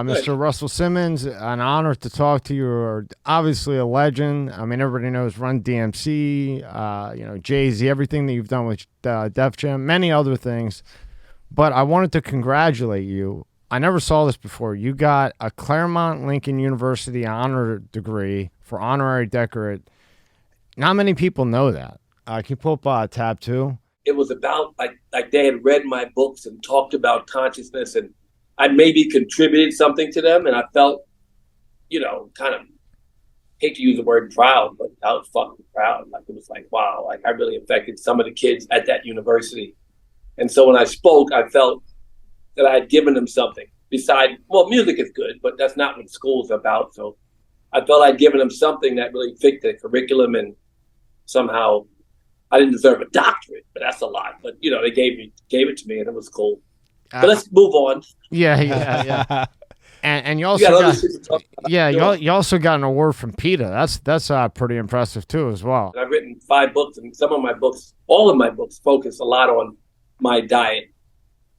Mr. Russell Simmons. An honor to talk to you. You're obviously a legend. I mean, everybody knows Run DMC, Jay-Z, everything that you've done with Def Jam, many other things. But I wanted to congratulate you. I never saw this before. You got a Claremont Lincoln University honor degree for honorary doctorate. Not many people know that. Can you pull up tab 2? It was about like they had read my books and talked about consciousness, and I maybe contributed something to them, and I felt, kind of, hate to use the word proud, but I was fucking proud. Like, it was like, wow, like I really affected some of the kids at that university. And so when I spoke, I felt that I had given them something besides, well, music is good, but that's not what school's about. So I felt I'd given them something that really fit the curriculum, and somehow I didn't deserve a doctorate, but that's a lot. But, they gave it to me, and it was cool. But let's move on. Yeah. And you also you also got an award from PETA. That's pretty impressive too, as well. And I've written 5 books, and all of my books focus a lot on my diet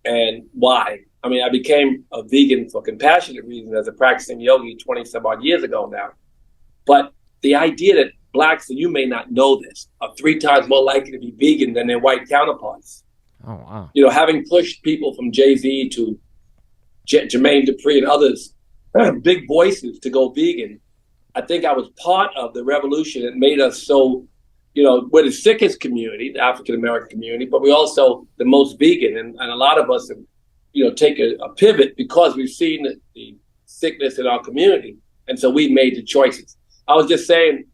and why. I mean, I became a vegan for compassionate reasons as a practicing yogi 20 some odd years ago now. But the idea that Blacks, and you may not know this, are 3 times more likely to be vegan than their white counterparts. Oh, wow. Having pushed people from Jay-Z to Jermaine Dupri and others, big voices, to go vegan, I think I was part of the revolution that made us so, we're the sickest community, the African-American community, but we're also the most vegan. And a lot of us have, take a pivot because we've seen the sickness in our community. And so we made the choices. I was just saying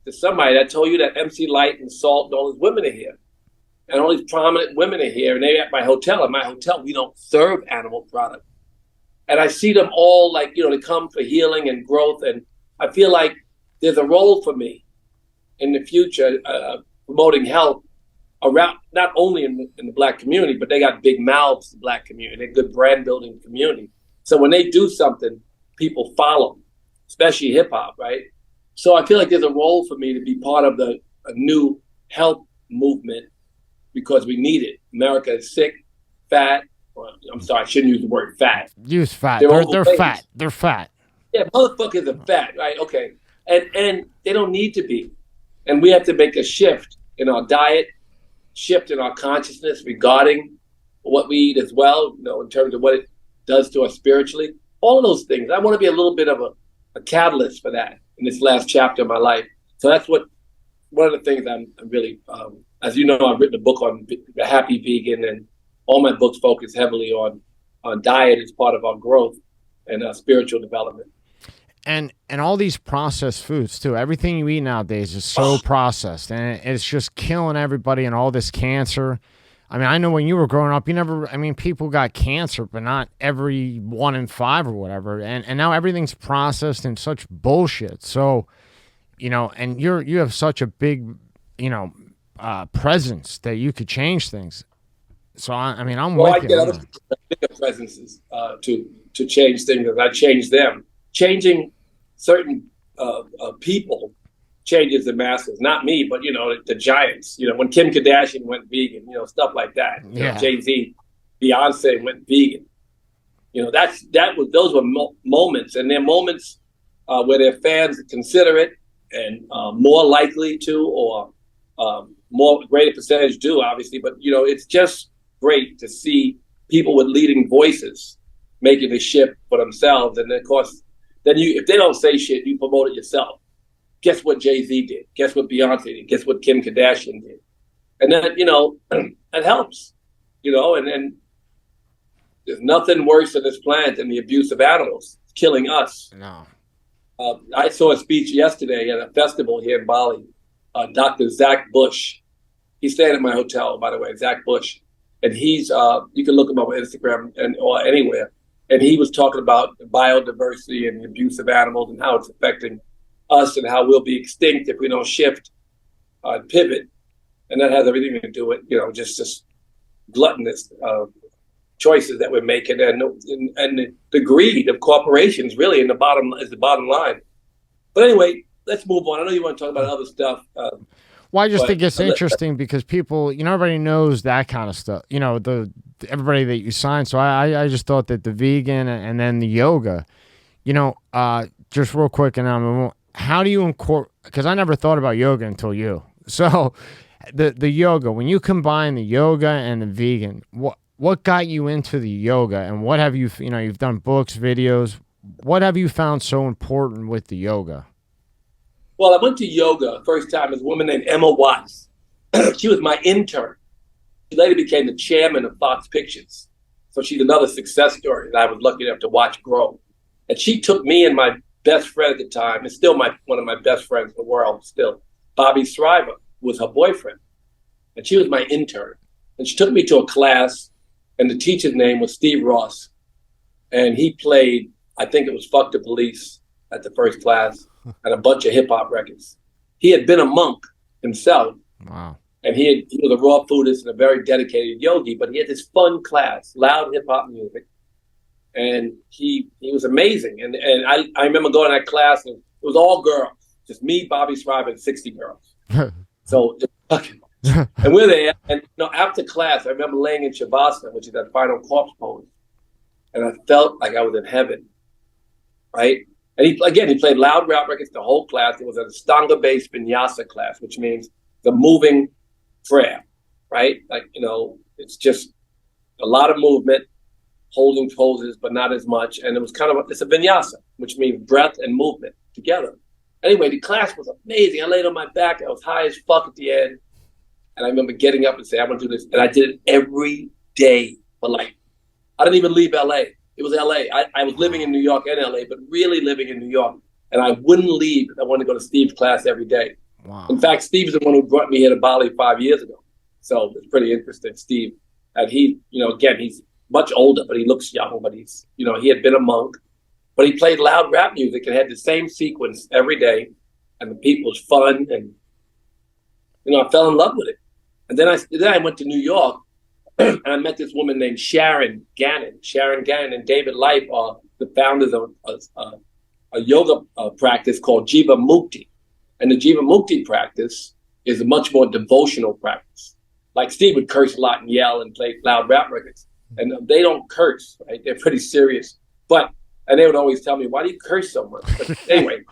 to somebody that told you that MC Light and Salt and all these women are here. And all these prominent women are here, and they're at my hotel. At my hotel, we don't serve animal product. And I see them all they come for healing and growth. And I feel like there's a role for me in the future, promoting health around, not only in the Black community, but they got big mouths, the Black community. They're good brand building community. So when they do something, people follow, especially hip hop, right? So I feel like there's a role for me to be part of a new health movement, because we need it. America is sick, fat. Well, I'm sorry, I shouldn't use the word fat. Use fat. They're fat. They're fat. Yeah, motherfuckers are fat, right? Okay. And they don't need to be. And we have to make a shift in our diet, shift in our consciousness regarding what we eat as well, in terms of what it does to us spiritually. All of those things. I want to be a little bit of a catalyst for that in this last chapter of my life. So that's one of the things I'm really, as you know, I've written a book on the Happy Vegan, and all my books focus heavily on diet as part of our growth and spiritual development. And all these processed foods too. Everything you eat nowadays is so processed, and it's just killing everybody, and all this cancer. I mean, I know when you were growing up, people got cancer, but not every 1 in 5 or whatever. And now everything's processed and such bullshit. So, and you have such a big, presence that you could change things. So I'm with you. I get other bigger presences to change things, as I change them. Changing certain people changes the masses, not me, but the giants. When Kim Kardashian went vegan, stuff like that. Jay-Z, Beyonce went vegan. Those were moments, and they're moments where their fans consider it, and more likely to, or more greater percentage do, obviously. But it's just great to see people with leading voices making a shift for themselves, and then, of course, if they don't say shit, you promote it yourself. Guess what Jay-Z did? Guess what Beyonce did? Guess what Kim Kardashian did? And then, it helps, and there's nothing worse on this planet than the abuse of animals. It's killing us. No. I saw a speech yesterday at a festival here in Bali. Dr. Zach Bush. He's staying at my hotel, by the way, Zach Bush. And he's, you can look him up on Instagram or anywhere. And he was talking about biodiversity and the abuse of animals and how it's affecting us and how we'll be extinct if we don't shift and pivot. And that has everything to do with, just gluttonous choices that we're making, and the greed of corporations really is the bottom line. But anyway, let's move on. I know you want to talk about other stuff. Well, I just But think it's interesting because people, everybody knows that kind of stuff. Everybody that you sign. So I just thought that the vegan and then the yoga, just real quick, and how do you incorporate? Because I never thought about yoga until you. So the yoga, when you combine the yoga and the vegan, what got you into the yoga, and what have you've done books, videos. What have you found so important with the yoga? Well, I went to yoga first time as a woman named Emma Watts. She was my intern. She later became the chairman of Fox Pictures. So she's another success story that I was lucky enough to watch grow. And she took me and my best friend at the time, and still one of my best friends in the world, still, Bobby Shriver, was her boyfriend. And she was my intern. And she took me to a class, and the teacher's name was Steve Ross. And he played, I think it was Fuck the Police at the first class, and a bunch of hip hop records. He had been a monk himself. Wow. And he was a raw foodist and a very dedicated yogi, but he had this fun class, loud hip hop music. And he was amazing. And I remember going to that class, and it was all girls, just me, Bobby Shriver, and 60 girls. So, and we're there. And after class, I remember laying in Shavasana, which is that final corpse pose. And I felt like I was in heaven, right? And he played loud rap records the whole class. It was an Ashtanga-based vinyasa class, which means the moving prayer, right? Like, it's just a lot of movement, holding poses, but not as much. And it was it's a vinyasa, which means breath and movement together. Anyway, the class was amazing. I laid on my back. I was high as fuck at the end. And I remember getting up and saying, I'm going to do this. And I did it every day for I didn't even leave LA. It was LA. I was living in New York and LA, but really living in New York. And I wouldn't leave. I wanted to go to Steve's class every day. Wow. In fact, Steve's the one who brought me here to Bali 5 years ago. So it's pretty interesting, Steve. And he, again, he's much older, but he looks young. But he's, he had been a monk. But he played loud rap music and had the same sequence every day. And the beat was fun. And, I fell in love with it. And then I went to New York. And I met this woman named Sharon Gannon. Sharon Gannon and David Life are the founders of a yoga practice called Jiva Mukti. And the Jiva Mukti practice is a much more devotional practice. Like Steve would curse a lot and yell and play loud rap records. And they don't curse, right? They're pretty serious. And they would always tell me, why do you curse so much? But anyway,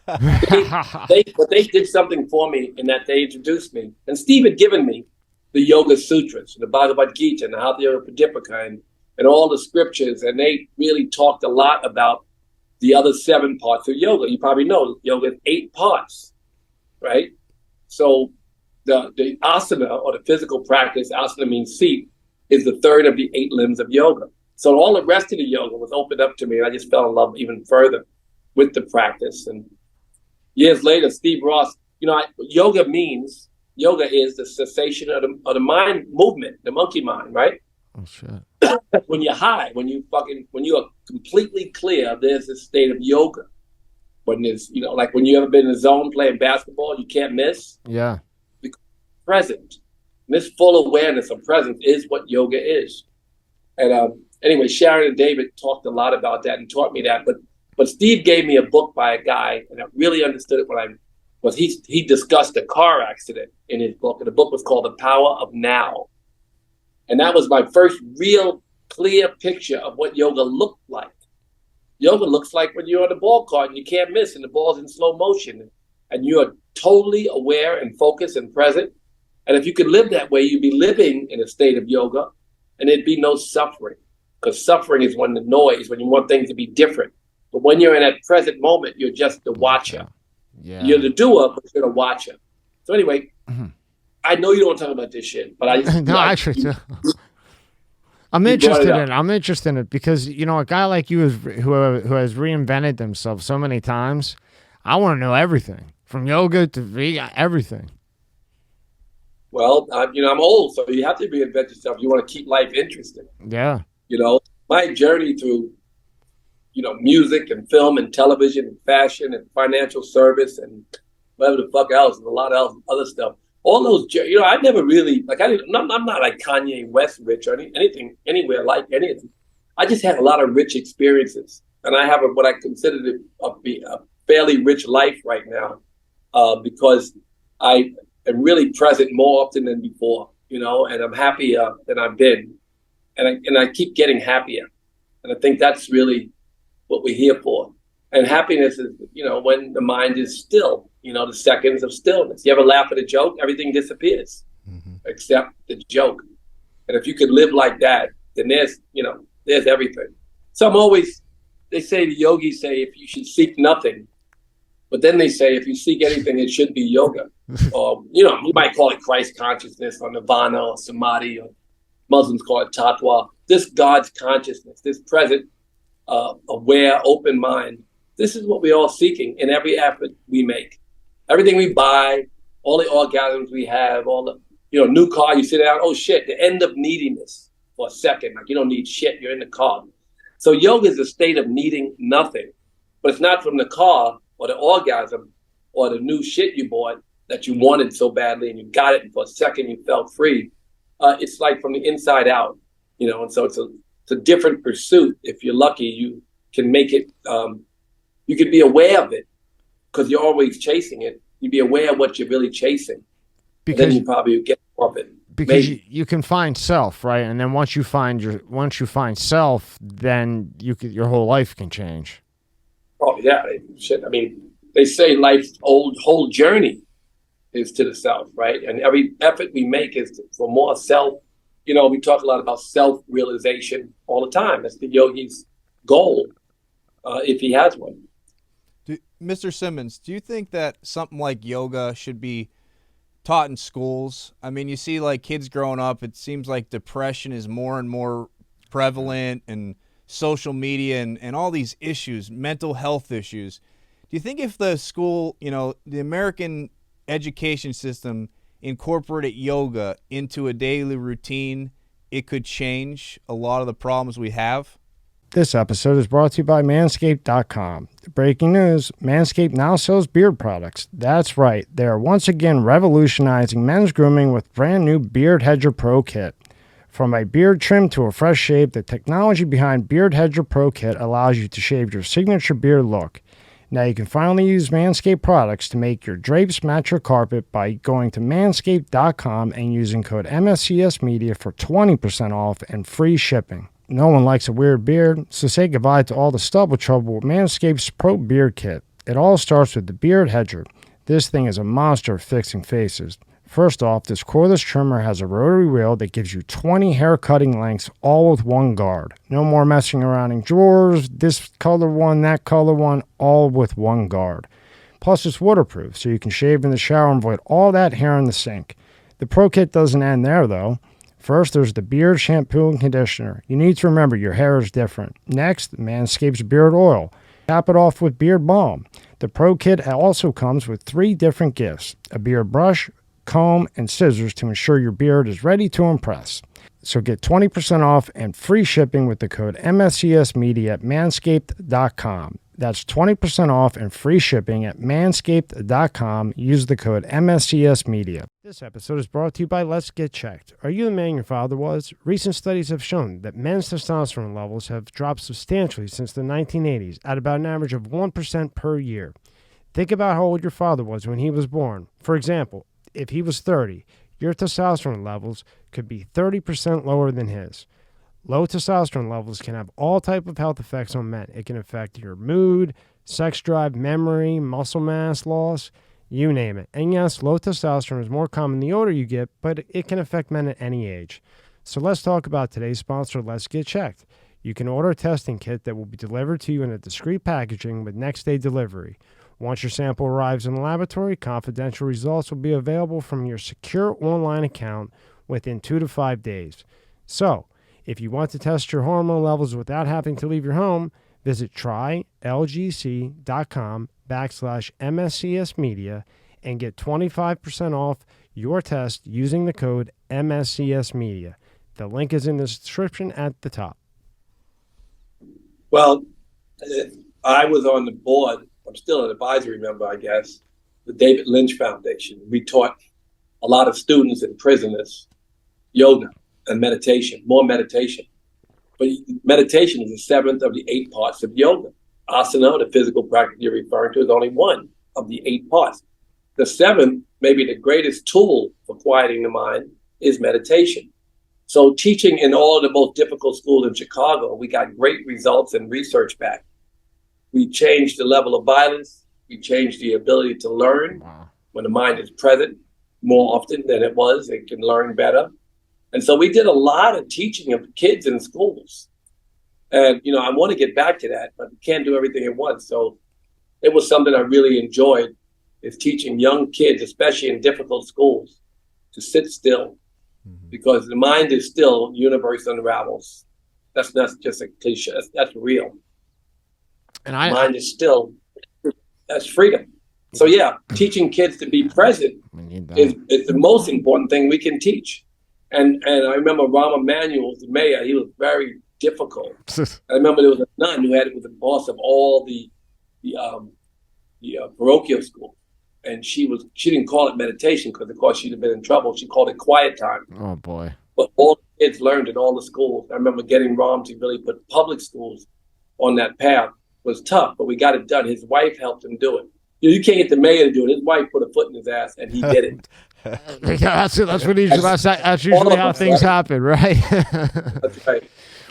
they did something for me in that they introduced me. And Steve had given me the Yoga Sutras, the Bhagavad Gita, and the Hatha Yoga Pradipika, and all the scriptures. And they really talked a lot about the other 7 parts of yoga. You probably know yoga is 8 parts, right? So the asana, or the physical practice, asana means seat, is the 3rd of the 8 limbs of yoga. So all the rest of the yoga was opened up to me, and I just fell in love even further with the practice. And years later, Steve Ross, yoga is the cessation of the mind movement, the monkey mind, right? Oh shit. When you're high, when you are completely clear, there's this state of yoga. When there's, like when you ever been in a zone playing basketball, you can't miss. Yeah. Because present. And this full awareness of presence is what yoga is. And anyway, Sharon and David talked a lot about that and taught me that. But Steve gave me a book by a guy, and I really understood it when he discussed a car accident in his book, and the book was called The Power of Now. And that was my first real clear picture of what yoga looked like. Yoga looks like when you're on the ball court and you can't miss, and the ball's in slow motion, and you're totally aware and focused and present. And if you could live that way, you'd be living in a state of yoga, and there'd be no suffering. Because suffering is when you want things to be different. But when you're in that present moment, you're just the watcher. Yeah. You're the doer, but you're the watcher. So anyway, I know you don't want to talk about this shit, but I no, actually, I'm interested in it because a guy like you who has reinvented themselves so many times. I want to know everything from yoga to vegan, everything. Well, I'm old, so you have to reinvent yourself. You want to keep life interesting. Yeah. My journey through, music and film and television and fashion and financial service and whatever the fuck else and a lot of other stuff. All those, I never really, I'm not like Kanye West rich or anything, anywhere like anything. I just had a lot of rich experiences. And I have what I consider to be a fairly rich life right now because I and really present more often than before, you know, and I'm happier than I've been. And I keep getting happier. And I think that's really what we're here for. And happiness is, you know, when the mind is still, you know, the seconds of stillness. You ever laugh at a joke? Everything disappears except the joke. And if you could live like that, then there's, you know, there's everything. So I'm always, they say, the yogis say, if you should seek nothing, but then they say, if you seek anything, it should be yoga. Or, you know, you might call it Christ consciousness or nirvana or samadhi, or Muslims call it tatwa. This God's consciousness, this present, aware, open mind. This is what we're all seeking in every effort we make. Everything we buy, all the orgasms we have, all the, you know, new car, you sit down, oh shit, the end of neediness for a second. Like you don't need shit, you're in the car. So yoga is a state of needing nothing, but it's not from the car or the orgasm or the new shit you bought that you wanted so badly and you got it and for a second you felt free. It's like from the inside out, you know, and so it's a different pursuit. If you're lucky, you can make it, you could be aware of it because you're always chasing it. You'd be aware of what you're really chasing. Because then you probably get more of it. Because you can find self, right? And then once you find self, then your whole life can change. Oh yeah, shit. I mean, they say life's whole journey is to the self, right? And every effort we make is for more self. You know, we talk a lot about self-realization all the time. That's the yogi's goal, if he has one. Mr. Simmons, do you think that something like yoga should be taught in schools? I mean, you see like kids growing up, it seems like depression is more and more prevalent, and social media and all these issues, mental health issues. Do you think if the school, you know, the American education system incorporated yoga into a daily routine, it could change a lot of the problems we have? This episode is brought to you by Manscaped.com. Breaking news, Manscaped now sells beard products. That's right, they are once again revolutionizing men's grooming with brand new Beard Hedger Pro Kit. From a beard trim to a fresh shave, the technology behind Beard Hedger Pro Kit allows you to shave your signature beard look. Now you can finally use Manscaped products to make your drapes match your carpet by going to Manscaped.com and using code MSCS Media for 20% off and free shipping. No one likes a weird beard, so say goodbye to all the stubble trouble with Manscaped's Pro Beard Kit. It all starts with the Beard Hedger. This thing is a monster of fixing faces. First off, this cordless trimmer has a rotary wheel that gives you 20 hair cutting lengths, all with one guard. No more messing around in drawers, this color one, that color one, all with one guard. Plus it's waterproof, so you can shave in the shower and avoid all that hair in the sink. The Pro Kit doesn't end there though. First, there's the beard shampoo and conditioner. You need to remember your hair is different. Next, Manscaped's beard oil. Cap it off with beard balm. The Pro Kit also comes with 3 different gifts: a beard brush, comb, and scissors to ensure your beard is ready to impress. So get 20% off and free shipping with the code MSCS Media at Manscaped.com. That's 20% off and free shipping at Manscaped.com. Use the code MSCS Media. This episode is brought to you by Let's Get Checked. Are you the man your father was? Recent studies have shown that men's testosterone levels have dropped substantially since the 1980s at about an average of 1% per year. Think about how old your father was when he was born. For example, if he was 30, your testosterone levels could be 30% lower than his. Low testosterone levels can have all type of health effects on men. It can affect your mood, sex drive, memory, muscle mass loss, you name it. And yes, low testosterone is more common the older you get, but it can affect men at any age. So let's talk about today's sponsor, Let's Get Checked. You can order a testing kit that will be delivered to you in a discreet packaging with next day delivery. Once your sample arrives in the laboratory, confidential results will be available from your secure online account within 2 to 5 days. So, if you want to test your hormone levels without having to leave your home, visit trylgc.com/MSCS Media and get 25% off your test using the code MSCS Media. The link is in the description at the top. Well, I was on the board. I'm still an advisory member, I guess, the David Lynch Foundation. We taught a lot of students and prisoners yoga and meditation, more meditation. But meditation is the 7th of the 8 parts of yoga. Asana, the physical practice you're referring to, is only one of the 8 parts. the seventh, maybe the greatest tool for quieting the mind, is meditation. So teaching in all of the most difficult schools in Chicago, we got great results and research back. We changed the level of violence. We changed the ability to learn. Wow. When the mind is present more often than it was, it can learn better. And so we did a lot of teaching of kids in schools. And, I want to get back to that, but we can't do everything at once. So it was something I really enjoyed, is teaching young kids, especially in difficult schools, to sit still, because the mind is still, universe unravels. That's not just a cliche. That's real. And the mind is still, that's freedom. So yeah, teaching kids to be present is the most important thing we can teach. And I remember Rahm Emanuel, the mayor, he was very difficult. I remember there was a nun who was the boss of all the parochial school. And she didn't call it meditation because, of course, she'd have been in trouble. She called it quiet time. Oh, boy. But all the kids learned in all the schools. I remember getting Rahm to really put public schools on that path. It was tough, but we got it done. His wife helped him do it. You can't get the mayor to do it. His wife put a foot in his ass, and he did it. That's usually how things happen, right? That's right.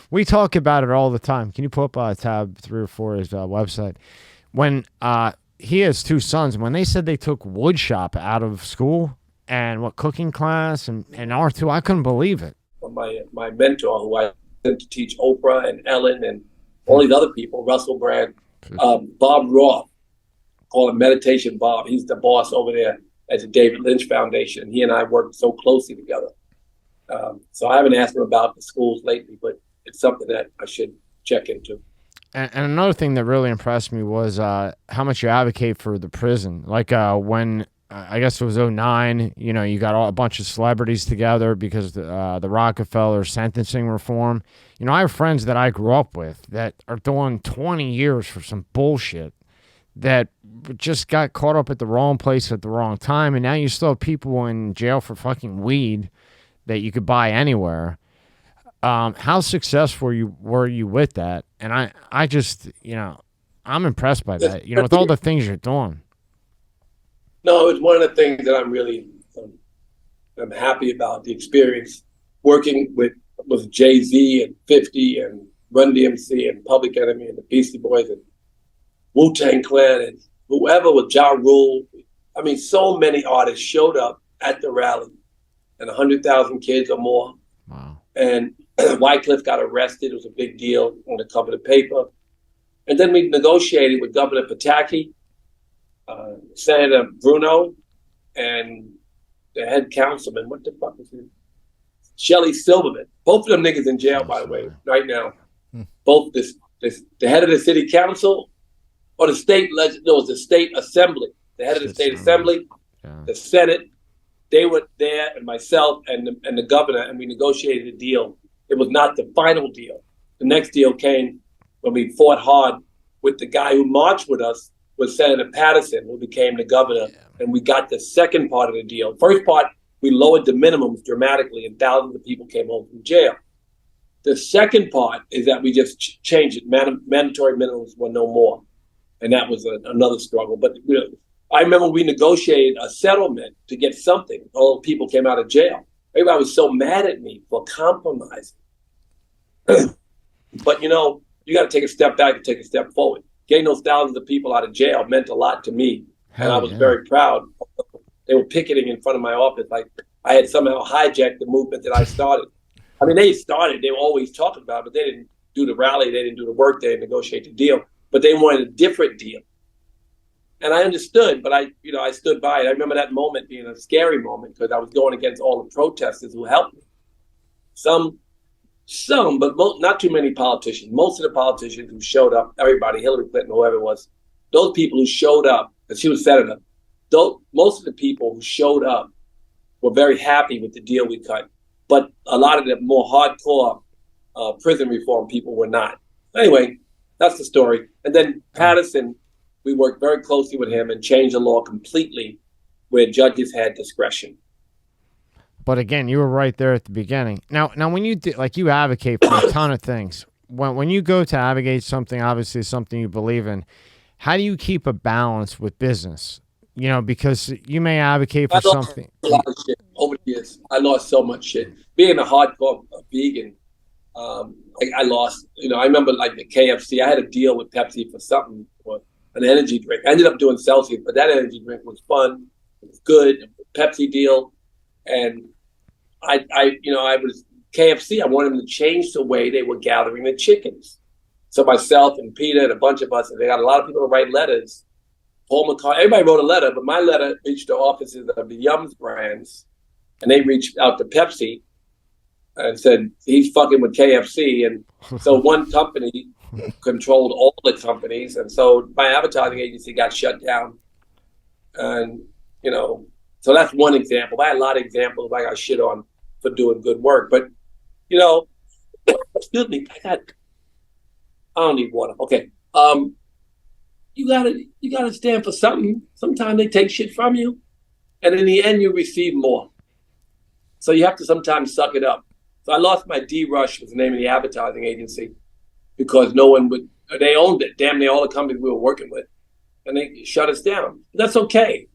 We talk about it all the time. Can you pull up tab 3 or 4 his website? When he has 2 sons, when they said they took wood shop out of school and cooking class and R2, I couldn't believe it. My mentor, who I sent to teach Oprah and Ellen and all these other people, Russell Brand, Bob Roth, call him Meditation Bob. He's the boss over there at the David Lynch Foundation. He and I worked so closely together. So I haven't asked him about the schools lately, but it's something that I should check into. And another thing that really impressed me was how much you advocate for the prison. Like when I guess it was 2009, you got a bunch of celebrities together because the Rockefeller sentencing reform. I have friends that I grew up with that are doing 20 years for some bullshit that just got caught up at the wrong place at the wrong time. And now you still have people in jail for fucking weed that you could buy anywhere. How successful were you with that? And I just, I'm impressed by that, with all the things you're doing. No, it's one of the things that I'm happy about, the experience working with Jay-Z and 50 and Run DMC and Public Enemy and the Beastie Boys and Wu-Tang Clan and whoever with Ja Rule. I mean, so many artists showed up at the rally, and 100,000 kids or more. Wow. And Wycliffe got arrested. It was a big deal on the cover of the paper. And then we negotiated with Governor Pataki, Senator Bruno, and the head councilman. What the fuck is his? Shelley Silverman. Both of them niggas in jail, by the way, right now. Both the head of the city council or the state the state assembly. The head of the state assembly, the Senate. They were there, and myself and the governor, and we negotiated a deal. It was not the final deal. The next deal came when we fought hard with the guy who marched with us, was Senator Patterson, who became the governor, and we got the second part of the deal. First part, we lowered the minimums dramatically, and thousands of people came home from jail. The second part is that we just changed it. Mandatory minimums were no more, and that was another struggle. But I remember we negotiated a settlement to get something. All the people came out of jail. Everybody was so mad at me for compromising. But you got to take a step back and take a step forward. Getting those thousands of people out of jail meant a lot to me. And I was very proud. They were picketing in front of my office like I had somehow hijacked the movement that I started. I mean, they were always talking about it, but they didn't do the rally, they didn't do the work, they didn't negotiate the deal. But they wanted a different deal. And I understood, but I stood by it. I remember that moment being a scary moment because I was going against all the protesters who helped me. Some, but not too many politicians. Most of the politicians who showed up, everybody, Hillary Clinton, whoever it was, those people who showed up, and she was senator, most of the people who showed up were very happy with the deal we cut. But a lot of the more hardcore prison reform people were not. Anyway, that's the story. And then Patterson, we worked very closely with him and changed the law completely where judges had discretion. But again, you were right there at the beginning. Now when you you advocate for a ton of things, when you go to advocate something, obviously something you believe in, how do you keep a balance with business? because you may advocate I for lost something. a lot of shit over the years. I lost so much shit. Being a hardcore vegan, I lost. I remember like the KFC. I had a deal with Pepsi for something, for an energy drink. I ended up doing Celsius, but that energy drink was fun. It was good. Pepsi deal, and I was KFC. I wanted them to change the way they were gathering the chickens. So myself and Peter and a bunch of us, and they got a lot of people to write letters. Paul McCartney, everybody wrote a letter, but my letter reached the offices of the Yums brands, and they reached out to Pepsi and said, he's fucking with KFC. And so one company controlled all the companies, and so my advertising agency got shut down. And, so that's one example. I had a lot of examples I got shit on for doing good work. But, excuse me, I don't need water. Okay. You gotta stand for something. Sometimes they take shit from you, and in the end, you receive more. So you have to sometimes suck it up. So I lost my D-Rush, was the name of the advertising agency, because no one would. They owned it. Damn near all the companies we were working with, and they shut us down. But that's okay.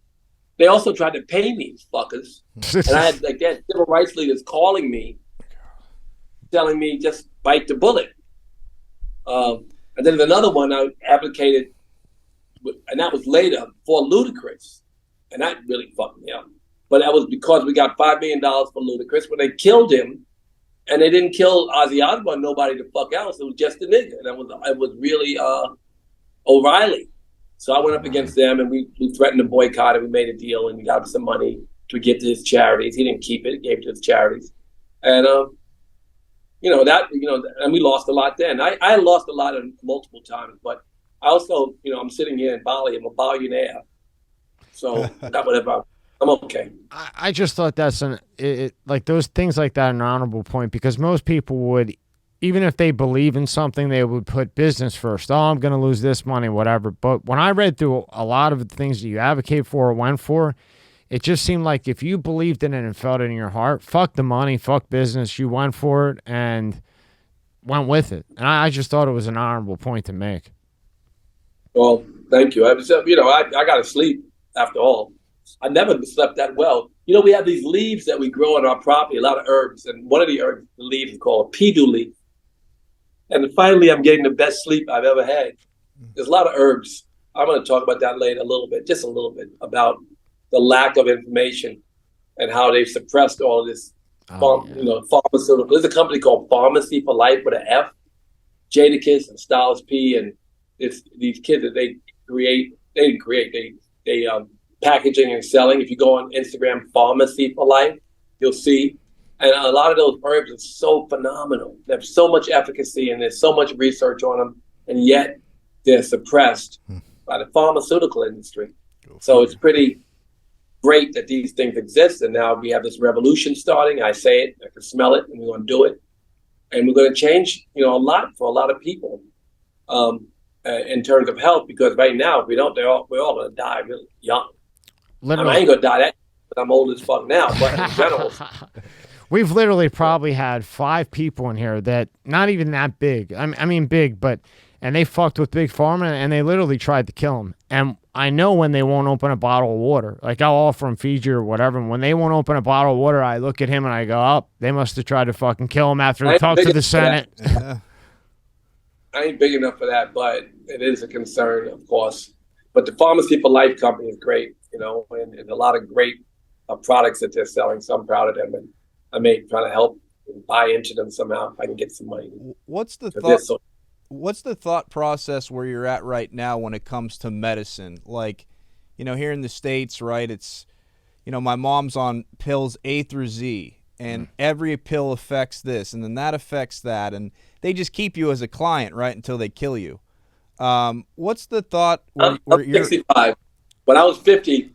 They also tried to pay me, these fuckers, and I had they had civil rights leaders calling me, telling me just bite the bullet. And then another one I advocated. And that was later for Ludacris. And that really fucked me up. But that was because we got $5 million for Ludacris. When they killed him, and they didn't kill Ozzy Osbourne, nobody the fuck else. It was just a nigga. And it was really O'Reilly. So I went up against them, and we threatened to boycott it. We made a deal, and we got him some money to give to his charities. He didn't keep it. He gave it to his charities. And, and we lost a lot then. I lost a lot multiple times, but I also, I'm sitting here in Bali. I'm a billionaire, so that whatever. I'm okay. I just thought that's like those things like that, an honorable point, because most people would, even if they believe in something, they would put business first. Oh, I'm going to lose this money, whatever. But when I read through a lot of the things that you advocate for or went for, it just seemed like if you believed in it and felt it in your heart, fuck the money, fuck business. You went for it and went with it. And I just thought it was an honorable point to make. Well, thank you. I got to sleep after all. I never slept that well. We have these leaves that we grow on our property, a lot of herbs, and one of the leaves is called pedu leaf. And finally, I'm getting the best sleep I've ever had. There's a lot of herbs. I'm going to talk about that later just a little bit, about the lack of information and how they've suppressed all of this pharmaceutical. There's a company called Pharmacy for Life with an F, Jadakiss and Styles P, and it's these kids that they packaging and selling. If you go on Instagram, Pharmacy for Life, you'll see. And a lot of those herbs are so phenomenal. They have so much efficacy, and there's so much research on them, and yet they're suppressed by the pharmaceutical industry. So it's pretty great that these things exist, and now we have this revolution starting. I say it, I can smell it, and we're going to do it. And we're going to change, a lot for a lot of people. In terms of health, because right now, if we don't, we're all going to die really young. I ain't going to die that, but I'm old as fuck now, but in general. We've literally probably had 5 people in here that not even that big. I mean big, and they fucked with Big Pharma, and they literally tried to kill him. And I know when they won't open a bottle of water. Like, I'll offer them Fiji or whatever, and when they won't open a bottle of water, I look at him and I go, oh, they must have tried to fucking kill him after they talked to the Senate. I ain't big enough for that, but it is a concern, of course. But the Pharmacy for Life company is great, and a lot of great products that they're selling. So I'm proud of them, and I may try to help and buy into them somehow if I can get some money. What's the thought process where you're at right now when it comes to medicine? Like, here in the States, right, it's, my mom's on pills A through Z, and every pill affects this, and then that affects that, and they just keep you as a client, right, until they kill you. What's the thought? I'm 65. When I was 50,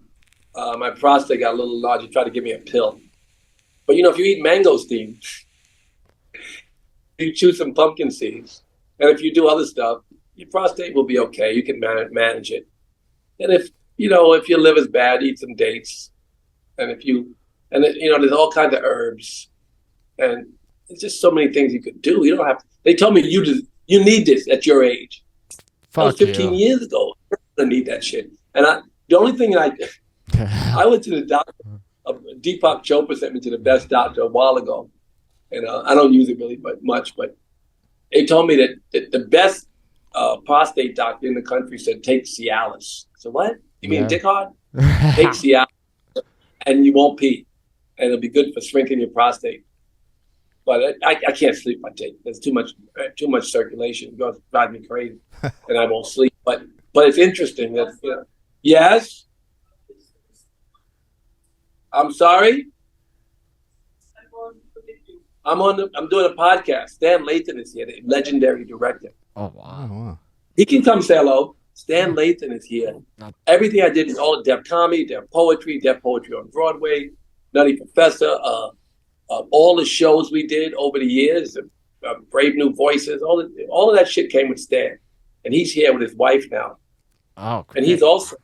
my prostate got a little large. He tried to give me a pill. But, if you eat mangosteen, you chew some pumpkin seeds, and if you do other stuff, your prostate will be okay. You can manage it. And if your liver's bad, eat some dates. And there's all kinds of herbs. And there's just so many things you could do. You don't have to. They told me you need this at your age. That was 15 years ago. I don't need that shit. And The only thing I went to the doctor. Deepak Chopra sent me to the best doctor a while ago, and I don't use it really much, but they told me that the best prostate doctor in the country said take Cialis. So what? You mean dick hard? Take Cialis, and you won't pee, and it'll be good for shrinking your prostate. But I can't sleep if I take it. There's too much circulation. It goes drive me crazy, and I won't sleep. But it's interesting that yes. I'm sorry. I'm doing a podcast. Stan Lathan is here, the legendary director. Oh wow. He can come say hello. Stan Lathan is here. Everything I did is all Def Comedy, Def Poetry on Broadway, Nutty Professor, all the shows we did over the years, Brave New Voices, all of that shit came with Stan. And he's here with his wife now. Oh, great. And he's also,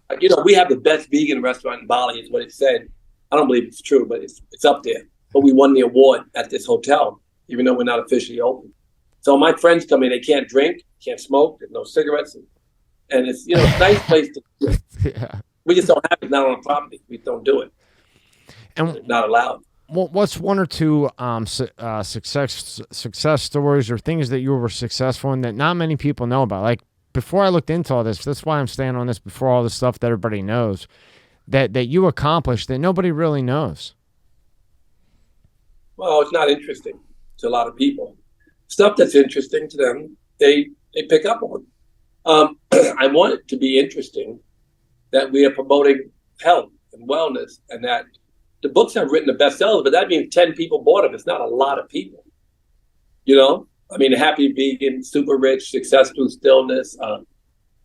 we have the best vegan restaurant in Bali, is what it said. I don't believe it's true, but it's up there. But we won the award at this hotel, even though we're not officially open. So my friends come in, they can't drink, can't smoke, there's no cigarettes. And it's, it's a nice place to do it. Yeah. We just don't have it, not on property. We don't do it. And it's not allowed. What's one or two success stories or things that you were successful in that not many people know about? Like, before I looked into all this, that's why I'm staying on this before all the stuff that everybody knows, that you accomplished that nobody really knows. Well, it's not interesting to a lot of people. Stuff that's interesting to them, they pick up on. I want it to be interesting that we are promoting health and wellness, and that the books have written the bestsellers, but that means 10 people bought them. It's not a lot of people. Happy Vegan, Super Rich, Success Through Stillness,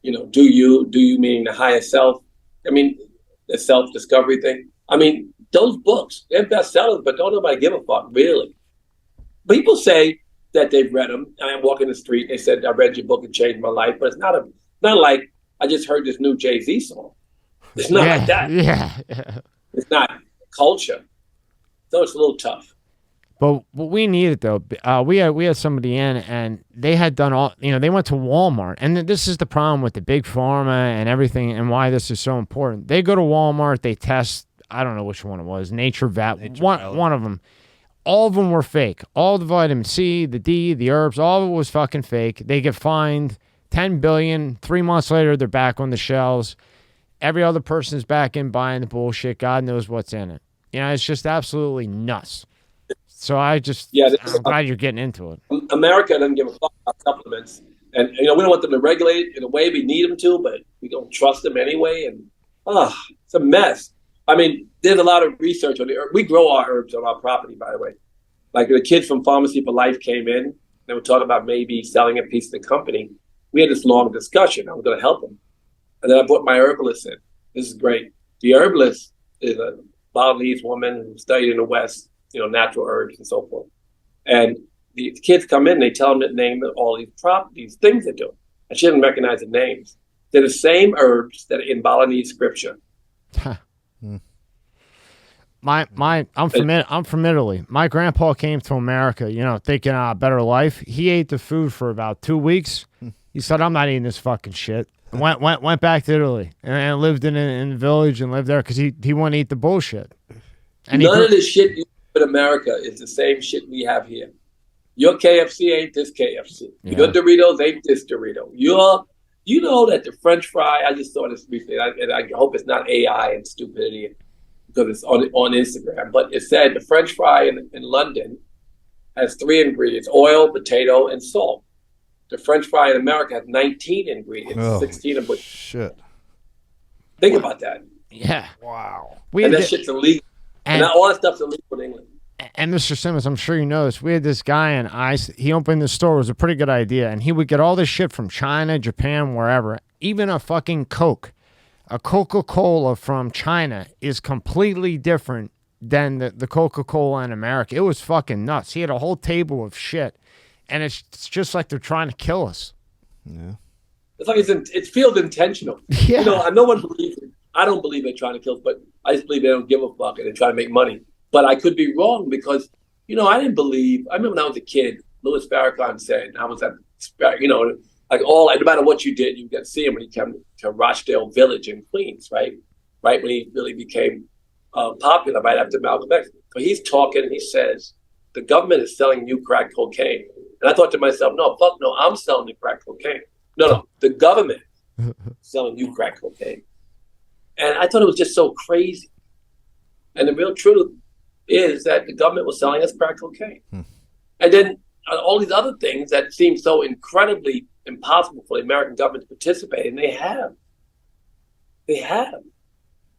Do You meaning the higher self. The self-discovery thing. Those books, they're bestsellers, but don't nobody give a fuck, really. People say that they've read them. I'm walking the street, they said, I read your book and changed my life, but it's not like I just heard this new Jay-Z song. It's not like that. Yeah. It's not culture. So it's a little tough. But we need it, though. We had somebody in, and they had done all, they went to Walmart. And this is the problem with the big pharma and everything, and why this is so important. They go to Walmart, they test, I don't know which one it was, Nature Valley. One of them. All of them were fake. All the vitamin C, the D, the herbs, all of it was fucking fake. They get fined $10 billion. 3 months later, they're back on the shelves. Every other person is back in buying the bullshit. God knows what's in it. It's just absolutely nuts. So I'm glad you're getting into it. America doesn't give a fuck about supplements. And, we don't want them to regulate it in a way we need them to, but we don't trust them anyway. And, it's a mess. There's a lot of research on the herb. We grow our herbs on our property, by the way. Like the kids from Pharmacy for Life came in. They were talking about maybe selling a piece of the company. We had this long discussion. I was going to help them. And then I brought my herbalist in. This is great. The herbalist is a Balinese woman who studied in the West, natural herbs and so forth. And the kids come in, they tell them the name of all these things they're doing. And she doesn't recognize the names. They're the same herbs that are in Balinese scripture. I'm from Italy. My grandpa came to America, thinking better life. He ate the food for about 2 weeks. He said, "I'm not eating this fucking shit." Went back to Italy and lived in the village and lived there because he wouldn't eat the bullshit. And none of the shit you in America is the same shit we have here. Your KFC ain't this KFC. Yeah. Your Doritos ain't this Dorito. You know that the French fry, I just saw this briefly, and I hope it's not AI and stupidity because it's on Instagram, but it said the French fry in London has 3 ingredients: oil, potato, and salt. The French fry in America has 19 ingredients, 16 of which. Shit. Think about that. Yeah. Wow. That shit's illegal. And all that stuff's illegal in England. And Mr. Simmons, I'm sure you know this. We had this guy in Ice. He opened the store. It was a pretty good idea. And he would get all this shit from China, Japan, wherever. Even a fucking Coke. A Coca-Cola from China is completely different than the Coca-Cola in America. It was fucking nuts. He had a whole table of shit. And it's just like they're trying to kill us. Yeah. It's like it feels intentional. Yeah. No one believes it. I don't believe they're trying to kill us, but I just believe they don't give a fuck and they try to make money. But I could be wrong because, I didn't believe. I remember when I was a kid, Louis Farrakhan said, and I was at, no matter what you did, you got to see him when he came to Rochdale Village in Queens, right? right when he really became popular, right after Malcolm X. But he's talking, he says, the government is selling you crack cocaine. And I thought to myself, no, fuck no, I'm selling you crack cocaine. No, the government selling you crack cocaine. And I thought it was just so crazy. And the real truth is that the government was selling us crack cocaine. And then all these other things that seem so incredibly impossible for the American government to participate in, they have. They have.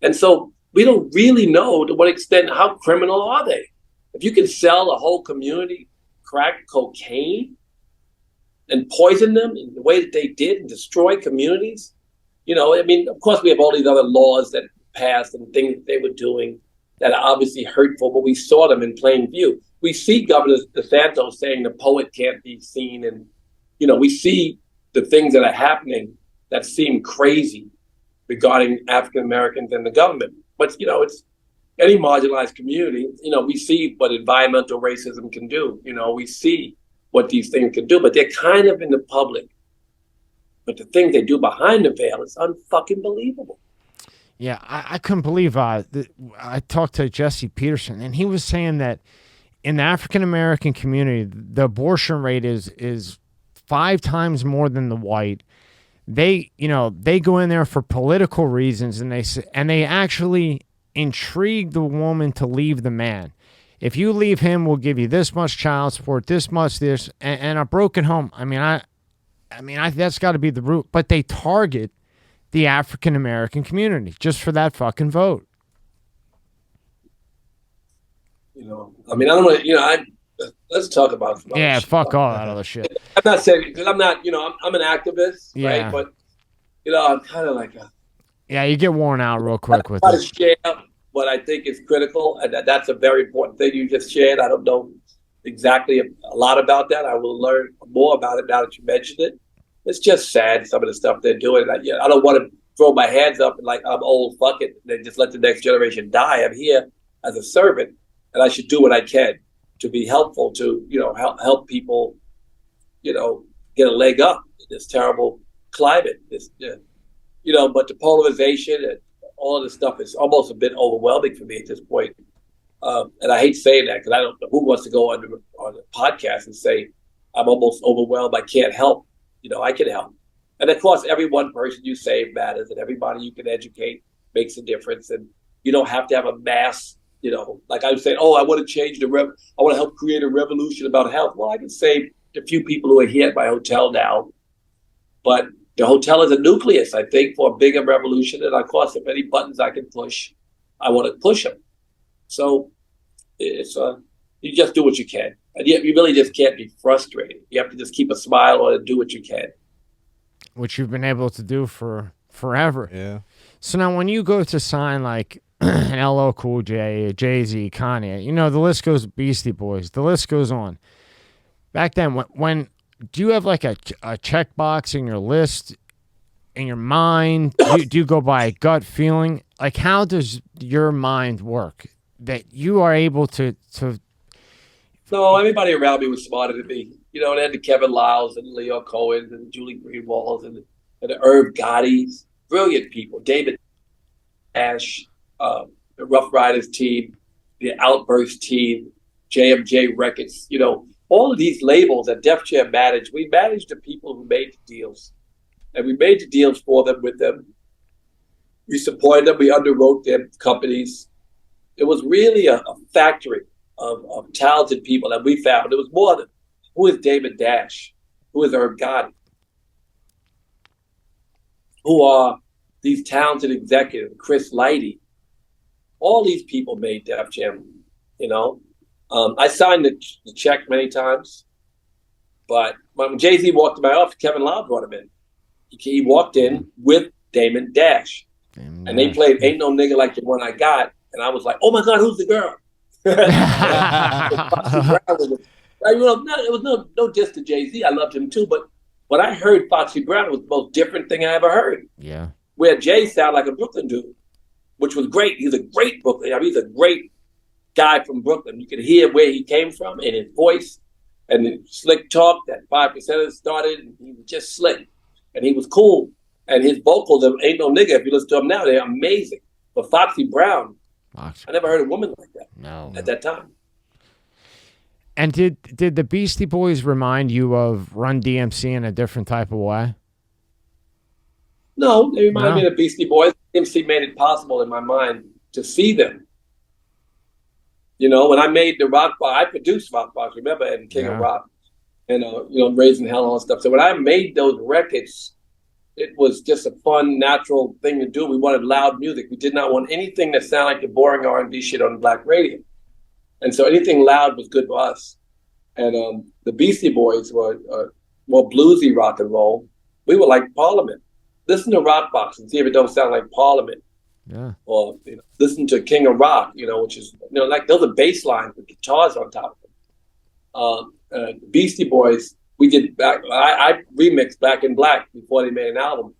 And so we don't really know to what extent, how criminal are they? If you can sell a whole community crack cocaine and poison them in the way that they did and destroy communities, you know, I mean, of course we have all these other laws that passed and things that they were doing that are obviously hurtful, but we saw them in plain view. We see Governor DeSantis saying the poet can't be seen, and, you know, we see the things that are happening that seem crazy regarding African Americans and the government. But, you know, it's any marginalized community, you know, we see what environmental racism can do. You know, we see what these things can do, but they're kind of in the public. But the things they do behind the veil is unfucking believable. Yeah, I couldn't believe I talked to Jesse Peterson, and he was saying that in the African American community, the abortion rate is 5 times more than the white. They go in there for political reasons, and they actually intrigue the woman to leave the man. If you leave him, we'll give you this much child support, this much this, and a broken home. I mean, that's got to be the root. But they target the African American community just for that fucking vote. You know, I mean, I don't want to, you know, let's talk about some yeah, other fuck shit. all that other shit. I'm not saying, because I'm not, you know, I'm an activist, Yeah. right? But, you know, I'm kind of like yeah, you get worn out real quick with try to it. share what I think is critical, and that's a very important thing you just shared. I don't know exactly a lot about that. I will learn more about it now that you mentioned it. It's just sad, some of the stuff they're doing. I don't want to throw my hands up and like, I'm old, fuck it, and then just let the next generation die. I'm here as a servant, and I should do what I can to be helpful to, you know, help people, you know, get a leg up in this terrible climate. You know, but the polarization and all of this stuff is almost a bit overwhelming for me at this point. And I hate saying that because I don't know who wants to go on a podcast and say, I'm almost overwhelmed, I can't help. You know, I can help. And of course, every one person you save matters, and everybody you can educate makes a difference. And you don't have to have a mass, you know, like I was saying, I want to change I want to help create a revolution about health. Well, I can save a few people who are here at my hotel now, but the hotel is a nucleus, I think, for a bigger revolution. And of course, if any buttons I can push, I want to push them. So it's you just do what you can. And you really just can't be frustrated. You have to just keep a smile on and do what you can. Which you've been able to do for forever. Yeah. So now when you go to sign like an LL Cool J, Jay-Z, Kanye, you know, the list goes, Beastie Boys, the list goes on. Back then, when do you have like a checkbox in your list, in your mind? Do you go by a gut feeling? Like, how does your mind work that you are able to No, everybody around me was smarter than me. You know, they had the Kevin Lyles and Leo Cohens and Julie Greenwalds and the Irv Gottis, brilliant people. David Ash, the Rough Riders team, the Outburst team, JMJ Records. You know, all of these labels that Def Jam managed, we managed the people who made the deals. And we made the deals for them, with them. We supported them. We underwrote their companies. It was really a factory of talented people that we found. It was more than, who is David Dash? Who is Irv Gotti? Who are these talented executives? Chris Lighty. All these people made Def Jam, you know. I signed the check many times, but when Jay-Z walked in my office, Kevin Lyles brought him in. He walked in with Damon Dash, and they played Ain't No Nigga Like the One I Got, and I was like, oh my God, who's the girl? It was no diss to Jay-Z. I loved him too, but when I heard Foxy Brown, it was the most different thing I ever heard. Yeah. Where Jay sounded like a Brooklyn dude, which was great. He's a great Brooklyn. I mean, he's a great guy from Brooklyn. You could hear where he came from in his voice and the slick talk that 5%ers started. And he was just slick, and he was cool. And his vocals of Ain't No Nigga, if you listen to him now, they're amazing. But Foxy Brown, Fox. I never heard a woman like that No. at that time. And did the Beastie Boys remind you of Run DMC in a different type of way? No, they remind me No. of the Beastie Boys. DMC made it possible in my mind to see them. You know, when I made the Rock Box, I produced Rock Box, remember, and King of Yeah. Rock, and Raising Hell and all that stuff. So when I made those records, it was just a fun, natural thing to do. We wanted loud music. We did not want anything that sounded like the boring R&B shit on black radio. And so anything loud was good for us. And the Beastie Boys were more bluesy rock and roll. We were like Parliament. Listen to Rock Box and see if it don't sound like Parliament. Yeah. Or listen to King of Rock, which is like those are bass lines with guitars on top of them. Beastie Boys, we did back. I remixed Back in Black before they made an album,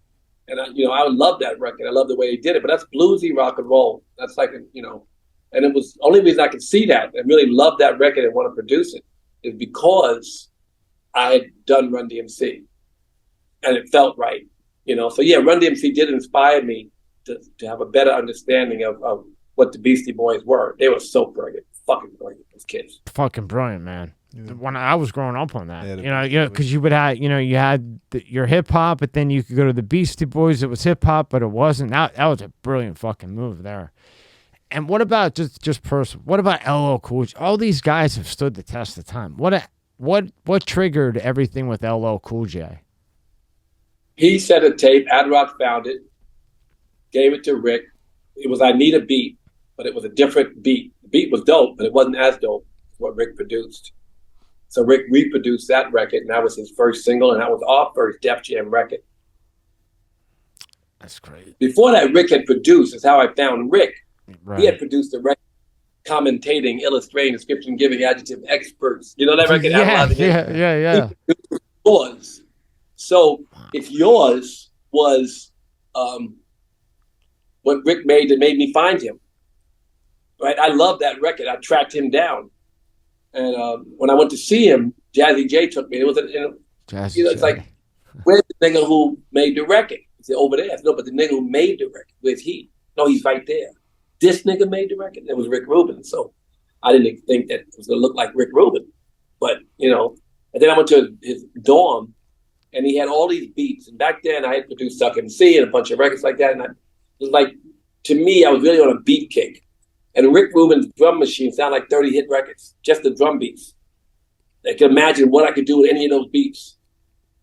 and I would love that record. I love the way they did it, but that's bluesy rock and roll. That's like and it was the only reason I could see that and really love that record and want to produce it is because I had done Run DMC, and it felt right. So yeah, Run DMC did inspire me to have a better understanding of what the Beastie Boys were. They were so brilliant, fucking brilliant, those kids. Fucking brilliant, man. Yeah. When I was growing up on that, Yeah, because you would have, you had your hip hop, but then you could go to the Beastie Boys. It was hip hop, but it wasn't. That was a brilliant fucking move there. And what about just personal? What about LL Cool J? All these guys have stood the test of time. What triggered everything with LL Cool J? He set a tape. Ad Rock found it, gave it to Rick. It was I Need a Beat, but it was a different beat. The beat was dope, but it wasn't as dope as what Rick produced. So Rick reproduced that record, and that was his first single, and that was our first Def Jam record. That's great. Before that, Rick had produced. That's how I found Rick. Right. He had produced a record commentating, illustrating, description giving, adjective experts. You know that record? Yeah. Yours. So if yours was what Rick made that made me find him, right? I love that record. I tracked him down. And when I went to see him, Jazzy J took me. It was, it's like, where's the nigga who made the record? He said, over there. I said, no, but the nigga who made the record, where's he? No, he's right there. This nigga made the record. It was Rick Rubin. So I didn't think that it was going to look like Rick Rubin. But, and then I went to his dorm, and he had all these beats. And back then, I had produced Suck MC and a bunch of records like that. And it was like, to me, I was really on a beat kick. And Rick Rubin's drum machine sounded like 30 hit records, just the drum beats. I can imagine what I could do with any of those beats.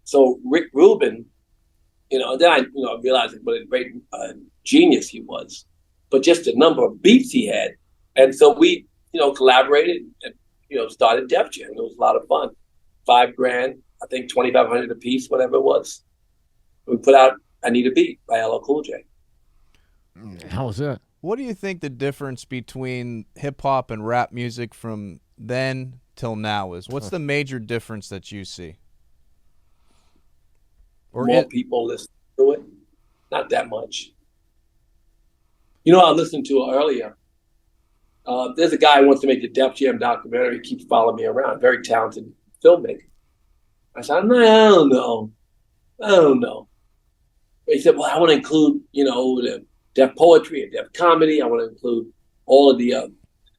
So Rick Rubin, and then I realized what a great genius he was. But just the number of beats he had. And so we, collaborated and, started Def Jam. It was a lot of fun. $5,000, I think 2,500 a piece, whatever it was. We put out I Need a Beat by LL Cool J. How was that? What do you think the difference between hip hop and rap music from then till now is? What's the major difference that you see? Or more people listen to it? Not that much. I listened to it earlier. There's a guy who wants to make the Def Jam documentary. He keeps following me around. Very talented filmmaker. I said, no, I don't know. But he said, well, I want to include, the Def poetry and Def comedy. I want to include all of the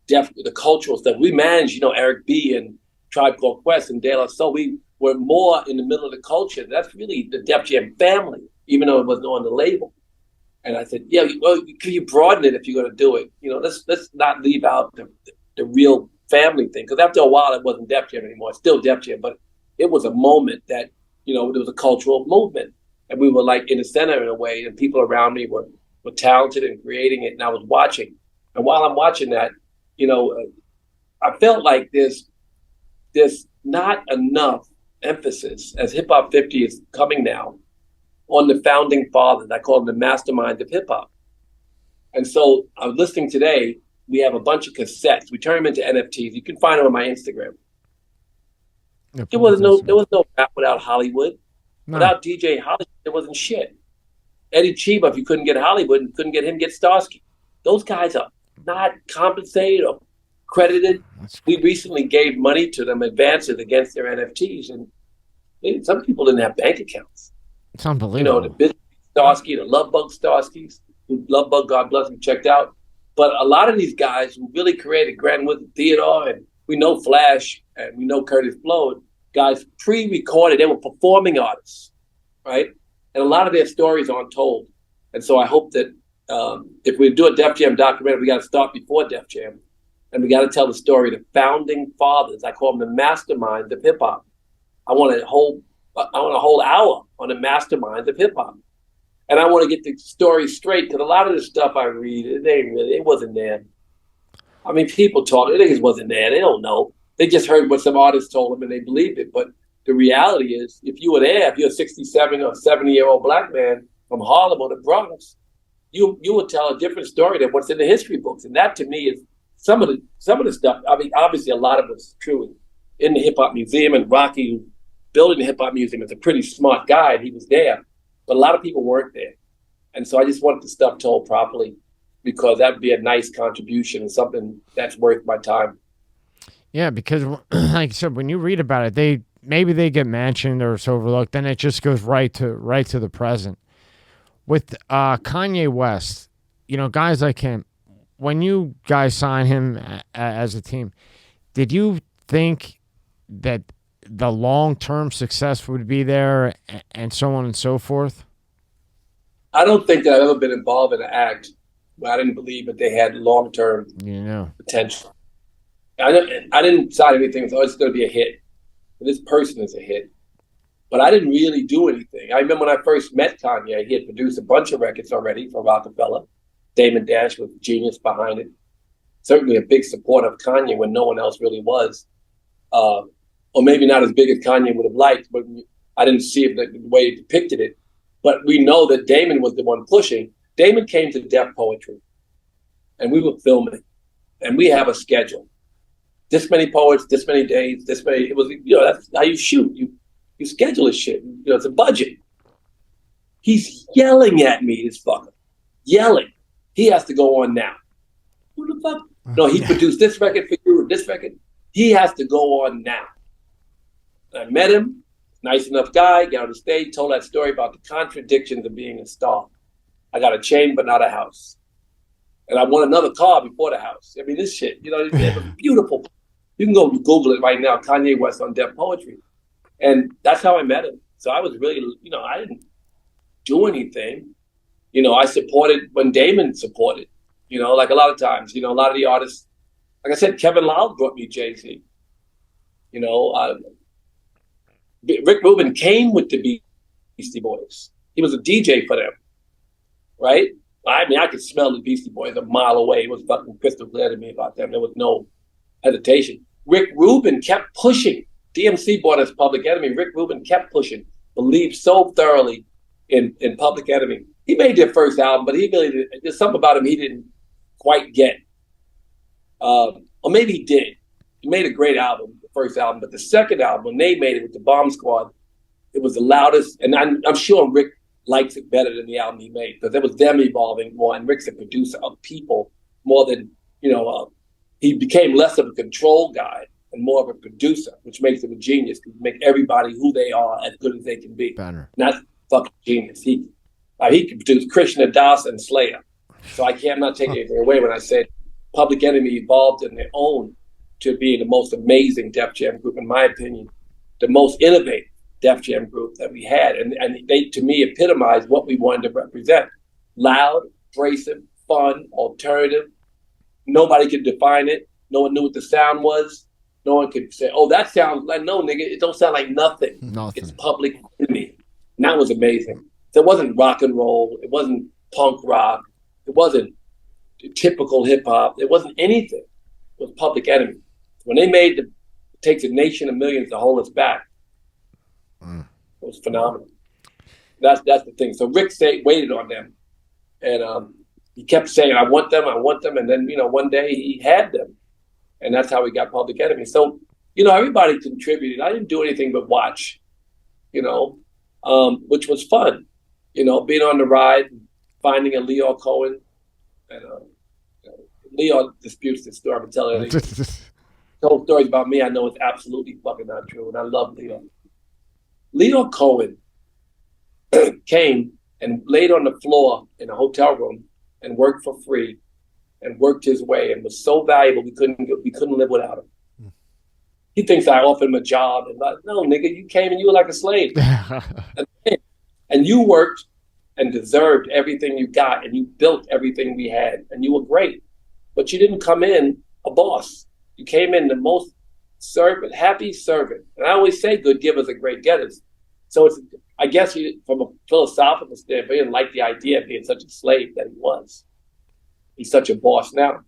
the cultural stuff. We managed, Eric B. and Tribe Called Quest and De La Soul. We were more in the middle of the culture. That's really the Def Jam family, even though it wasn't on the label. And I said, yeah, well, can you broaden it if you're going to do it? Let's not leave out the real family thing. Because after a while, it wasn't Def Jam anymore. It's still Def Jam, but it was a moment that, there was a cultural movement. And we were like in the center in a way, and people around me were talented in creating it, and I was watching. And while I'm watching that, I felt like there's not enough emphasis, as Hip Hop 50 is coming now, on the founding fathers. I call them the masterminds of hip hop. And so I was listening today. We have a bunch of cassettes. We turn them into NFTs. You can find them on my Instagram. Yeah, there was no rap without Hollywood. No. Without DJ Hollywood, there wasn't shit. Eddie Chiba, if you couldn't get Hollywood and couldn't get him, get Starsky. Those guys are not compensated or credited. We recently gave money to them, advances against their NFTs, and some people didn't have bank accounts. It's unbelievable. The business Starsky, the Love Bug Starskys, who love Bug, God bless him, checked out. But a lot of these guys who really created Grand Wizard Theodore, and we know Flash, and we know Curtis Blow, guys pre-recorded, they were performing artists, right? And a lot of their stories aren't told. And so I hope that if we do a Def Jam documentary, we got to start before Def Jam. And we got to tell the story of the founding fathers. I call them the masterminds of hip hop. I want a whole hour on the masterminds of hip hop. And I want to get the story straight, because a lot of the stuff I read, it wasn't there. I mean, people talk, it wasn't there. They don't know. They just heard what some artists told them and they believed it. But the reality is, if you were there, if you're a 67 or 70-year-old black man from Harlem or the Bronx, you would tell a different story than what's in the history books. And that, to me, is some of the stuff. I mean, obviously, a lot of it's true in the Hip Hop Museum, and Rocky, who building the Hip Hop Museum, is a pretty smart guy, and he was there. But a lot of people weren't there. And so I just wanted the stuff told properly, because that would be a nice contribution and something that's worth my time. Yeah, because like I said, when you read about it, maybe they get mentioned or it's overlooked, then it just goes right to the present. With Kanye West, guys like him, when you guys sign him as a team, did you think that the long-term success would be there and so on and so forth? I don't think that I've ever been involved in an act where I didn't believe that they had long-term potential. I didn't sign anything, so it's going to be a hit. This person is a hit. But I didn't really do anything. I remember when I first met Kanye, he had produced a bunch of records already for Rockefeller. Damon Dash was a genius behind it. Certainly a big supporter of Kanye when no one else really was. Or maybe not as big as Kanye would have liked, but I didn't see it the way he depicted it. But we know that Damon was the one pushing. Damon came to Def Poetry, and we were filming, and we have a schedule. This many poets, this many days, this many. It was, that's how you shoot. You schedule this shit. It's a budget. He's yelling at me, this fucker, yelling. He has to go on now. Who the fuck? No, he produced this record for you, this record. He has to go on now. And I met him. Nice enough guy, got on the stage, told that story about the contradictions of being a star. I got a chain, but not a house. And I won another car before the house. I mean, this shit, it was beautiful. You can go Google it right now, Kanye West on Def Poetry. And that's how I met him. So I was really, I didn't do anything. I supported when Damon supported, like a lot of times, a lot of the artists, like I said, Kevin Lyle brought me Jay-Z. Rick Rubin came with the Beastie Boys. He was a DJ for them, right? I mean, I could smell the Beastie Boys a mile away. It was fucking crystal clear to me about them. There was no hesitation. Rick Rubin kept pushing. DMC bought us Public Enemy. Rick Rubin kept pushing, believed so thoroughly in Public Enemy. He made their first album, but he really didn't. There's something about him he didn't quite get. Or maybe he did. He made a great album, the first album, but the second album, when they made it with the Bomb Squad, it was the loudest. And I'm sure Rick likes it better than the album he made, because it was them evolving more, and Rick's a producer of people more than, he became less of a control guy and more of a producer, which makes him a genius, because he make everybody who they are as good as they can be. Better. And that's fucking genius. He can produce Krishna Das and Slayer. So I'm not taking anything away when I said Public Enemy evolved in their own to be the most amazing Def Jam group, in my opinion, the most innovative Def Jam group that we had. And they, to me, epitomized what we wanted to represent. Loud, abrasive, fun, alternative. Nobody could define it. No one knew what the sound was. No one could say, oh, that sounds like, no, nigga, it don't sound like nothing. It's Public Enemy. And that was amazing. So it wasn't rock and roll. It wasn't punk rock. It wasn't typical hip hop. It wasn't anything. It was Public Enemy. When they made it takes a nation of millions to hold us back. It was phenomenal. That's the thing. So Rick waited on them, and he kept saying, I want them. And then, one day he had them, and that's how we got Public Enemy. So, everybody contributed. I didn't do anything but watch, which was fun, being on the ride, finding a Leo Cohen, and Leo disputes this story. I'm telling you, told stories about me I know it's absolutely fucking not true, and I love Leo. Cohen came and laid on the floor in a hotel room and worked for free and worked his way and was so valuable we couldn't live without him. He thinks I offered him a job. And like, no, nigga, you came and you were like a slave. And you worked and deserved everything you got, and you built everything we had, and you were great. But you didn't come in a boss. You came in the most happy servant. And I always say good givers are great getters. So it's, I guess from a philosophical standpoint, he didn't like the idea of being such a slave that he was. He's such a boss now.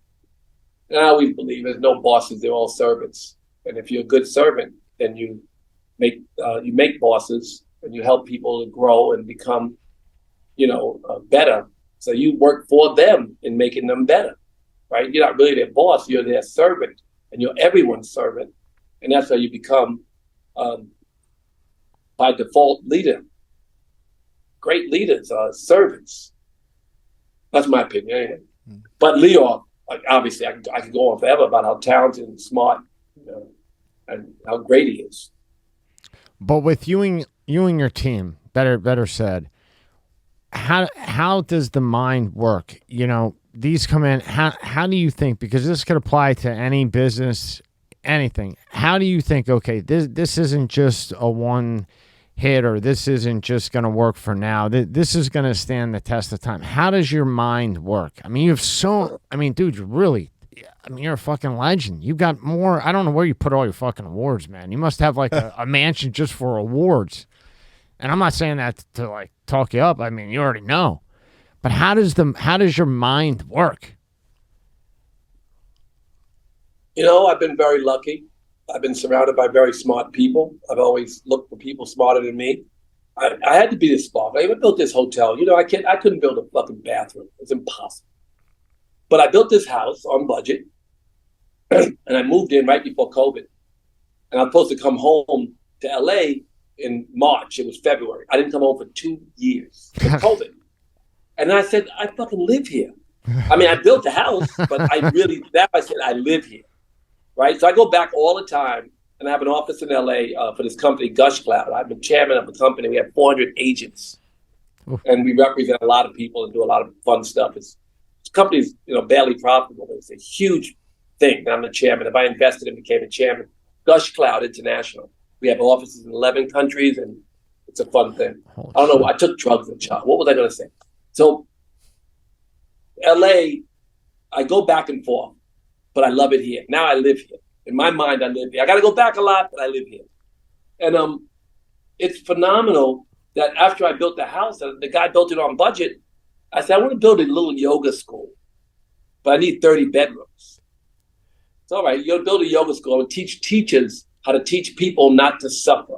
And I always believe there's no bosses, they're all servants. And if you're a good servant, then you make bosses, and you help people to grow and become, better. So you work for them in making them better, right? You're not really their boss, you're their servant, and you're everyone's servant. And that's how you become, by default, leader. Great leaders are servants. That's my opinion, anyway. But Leo, obviously, I could go on forever about how talented and smart, and how great he is. But with you and your team, better said, how does the mind work? These come in. How do you think? Because this could apply to any business, anything. How do you think? Okay, this isn't just a one hit, or this isn't just going to work for now. This is going to stand the test of time. How does your mind work? I mean, dude, you're a fucking legend. You got more. I don't know where you put all your fucking awards, man. You must have like a mansion just for awards. And I'm not saying that to like talk you up. I mean, you already know. But how does your mind work? I've been very lucky. I've been surrounded by very smart people. I've always looked for people smarter than me. I had to be this smart. I even built this hotel. I couldn't build a fucking bathroom. It's impossible. But I built this house on budget, and I moved in right before COVID. And I was supposed to come home to LA in March. It was February. I didn't come home for 2 years with COVID. And I said, I fucking live here. I mean, I built the house, but I said, I live here. Right? So I go back all the time, and I have an office in LA for this company, Gush Cloud. I'm the chairman of the company. We have 400 agents, and we represent a lot of people and do a lot of fun stuff. This company's, barely profitable, but it's a huge thing. I'm the chairman. If I invested and became a chairman, Gush Cloud International. We have offices in 11 countries, and it's a fun thing. I don't know. I took drugs as a child. What was I going to say? So LA, I go back and forth, but I love it here. Now I live here. In my mind, I live here. I got to go back a lot, but I live here. And it's phenomenal that after I built the house, the guy built it on budget. I said, I want to build a little yoga school, but I need 30 bedrooms. It's all right. You're going to build a yoga school and teach teachers how to teach people not to suffer.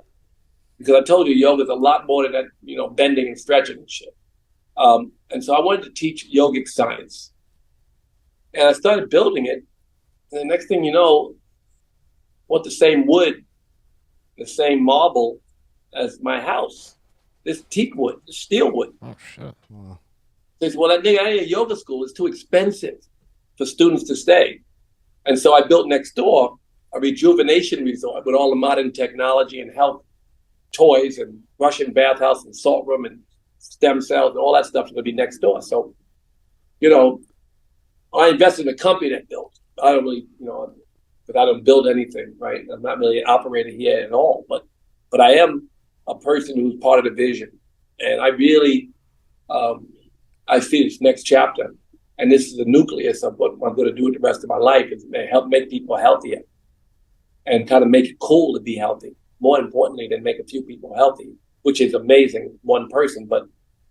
Because I told you, yoga is a lot more than that, bending and stretching and shit. And so I wanted to teach yogic science. And I started building it. And the next thing you know, I want the same wood, the same marble as my house. This teak wood, this steel wood. Oh, shit. Wow. They said, well, I need a yoga school. It's too expensive for students to stay. And so I built next door a rejuvenation resort with all the modern technology and health toys and Russian bathhouse and salt room and stem cells and all that stuff is going to be next door. So, I invested in a company that built. I don't really, but I don't build anything, right? I'm not really an operator here at all, but I am a person who's part of the vision. And I really, I see this next chapter, and this is the nucleus of what I'm going to do with the rest of my life, is help make people healthier and kind of make it cool to be healthy. More importantly than make a few people healthy, which is amazing, one person, but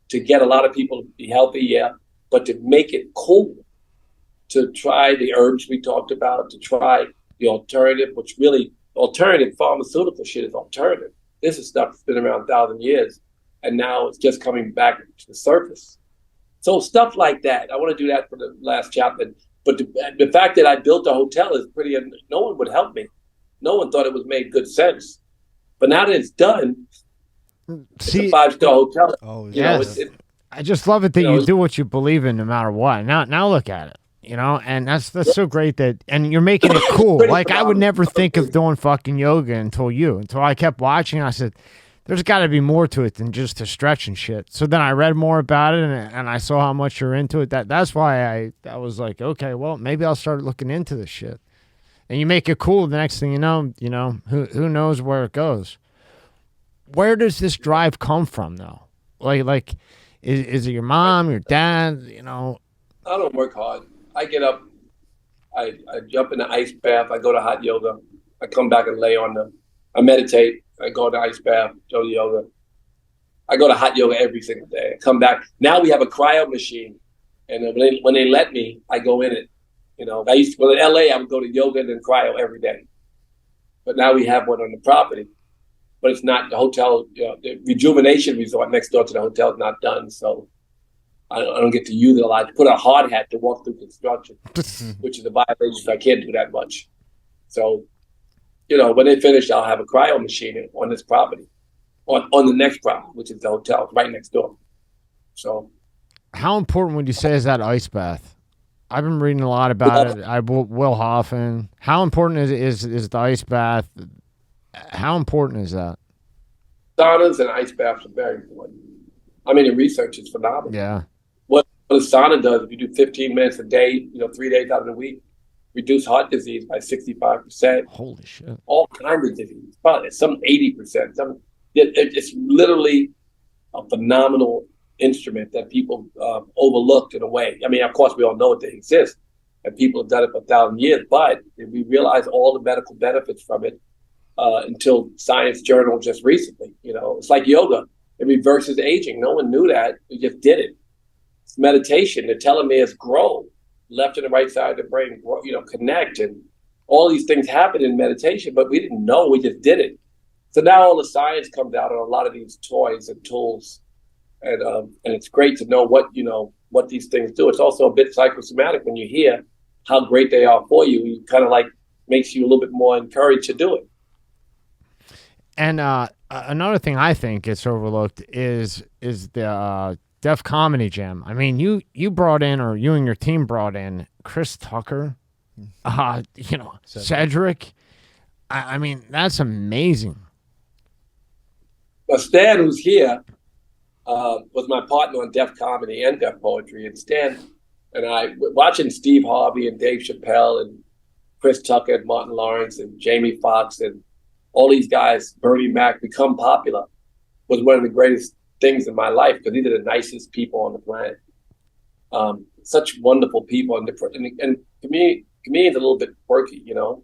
to get a lot of people to be healthy, yeah, but to make it cool, to try the herbs we talked about, to try the alternative, which really, alternative pharmaceutical shit is alternative. This is stuff that's been around 1,000 years, and now it's just coming back to the surface. So stuff like that. I want to do that for the last chapter. But the fact that I built a hotel is pretty, no one would help me. No one thought it was made good sense. But now that it's done, it's a 5-star hotel. Oh, yes. I just love it that you do what you believe in no matter what. Now look at it. And that's so great and you're making it cool. Like I would never think of doing fucking yoga until I kept watching. I said, there's got to be more to it than just the stretch and shit. So then I read more about it, and I saw how much you're into it. That's why I was like, okay, well, maybe I'll start looking into this shit. And you make it cool. The next thing you know, who knows where it goes. Where does this drive come from, though? Like, is it your mom, your dad? You know, I don't work hard. I get up, I jump in the ice bath. I go to hot yoga. I come back and lay on I meditate. I go to ice bath, go to yoga. I go to hot yoga every single day. I come back. Now we have a cryo machine, and when they let me, I go in it. You know, in LA, I would go to yoga and then cryo every day. But now we have one on the property. But it's not the hotel. You know, the rejuvenation resort next door to the hotel is not done, so I don't get to use it a lot. I put a hard hat to walk through construction, which is a violation. I can't do that much. So, you know, when they finish, I'll have a cryo machine on this property, on the next property, which is the hotel right next door. So, how important would you say is that ice bath? I've been reading a lot about it. Will Hoffman. How important is the ice bath? How important is that? Saunas and ice baths are very important. I mean, the research is phenomenal. Yeah. What a sauna does, if you do 15 minutes a day, you know, 3 days out of the week, reduce heart disease by 65%. Holy shit. All kinds of disease, probably some 80%. It's literally a phenomenal instrument that people overlooked in a way. I mean, of course, we all know they exist, and people have done it for 1,000 years, but we realize all the medical benefits from it until Science Journal just recently. You know, it's like yoga. It reverses aging. No one knew that. We just did it. It's meditation. The telomeres grow. Left and the right side of the brain, you know, connect, and all these things happen in meditation, but we didn't know. We just did it. So now all the science comes out on a lot of these toys and tools, and it's great to know what these things do. It's also a bit psychosomatic when you hear how great they are for you. It kind of like makes you a little bit more encouraged to do it. And another thing I think gets overlooked is the Def Comedy Jam. I mean, you brought in, or you and your team brought in Chris Tucker, Cedric. I mean, that's amazing. Well, Stan, who's here, was my partner on Def Comedy and Def Poetry. And Stan and I, watching Steve Harvey and Dave Chappelle and Chris Tucker and Martin Lawrence and Jamie Foxx and all these guys, Bernie Mac, become popular, was one of the greatest things in my life, because these are the nicest people on the planet. Such wonderful people, and comedians a little bit quirky, you know.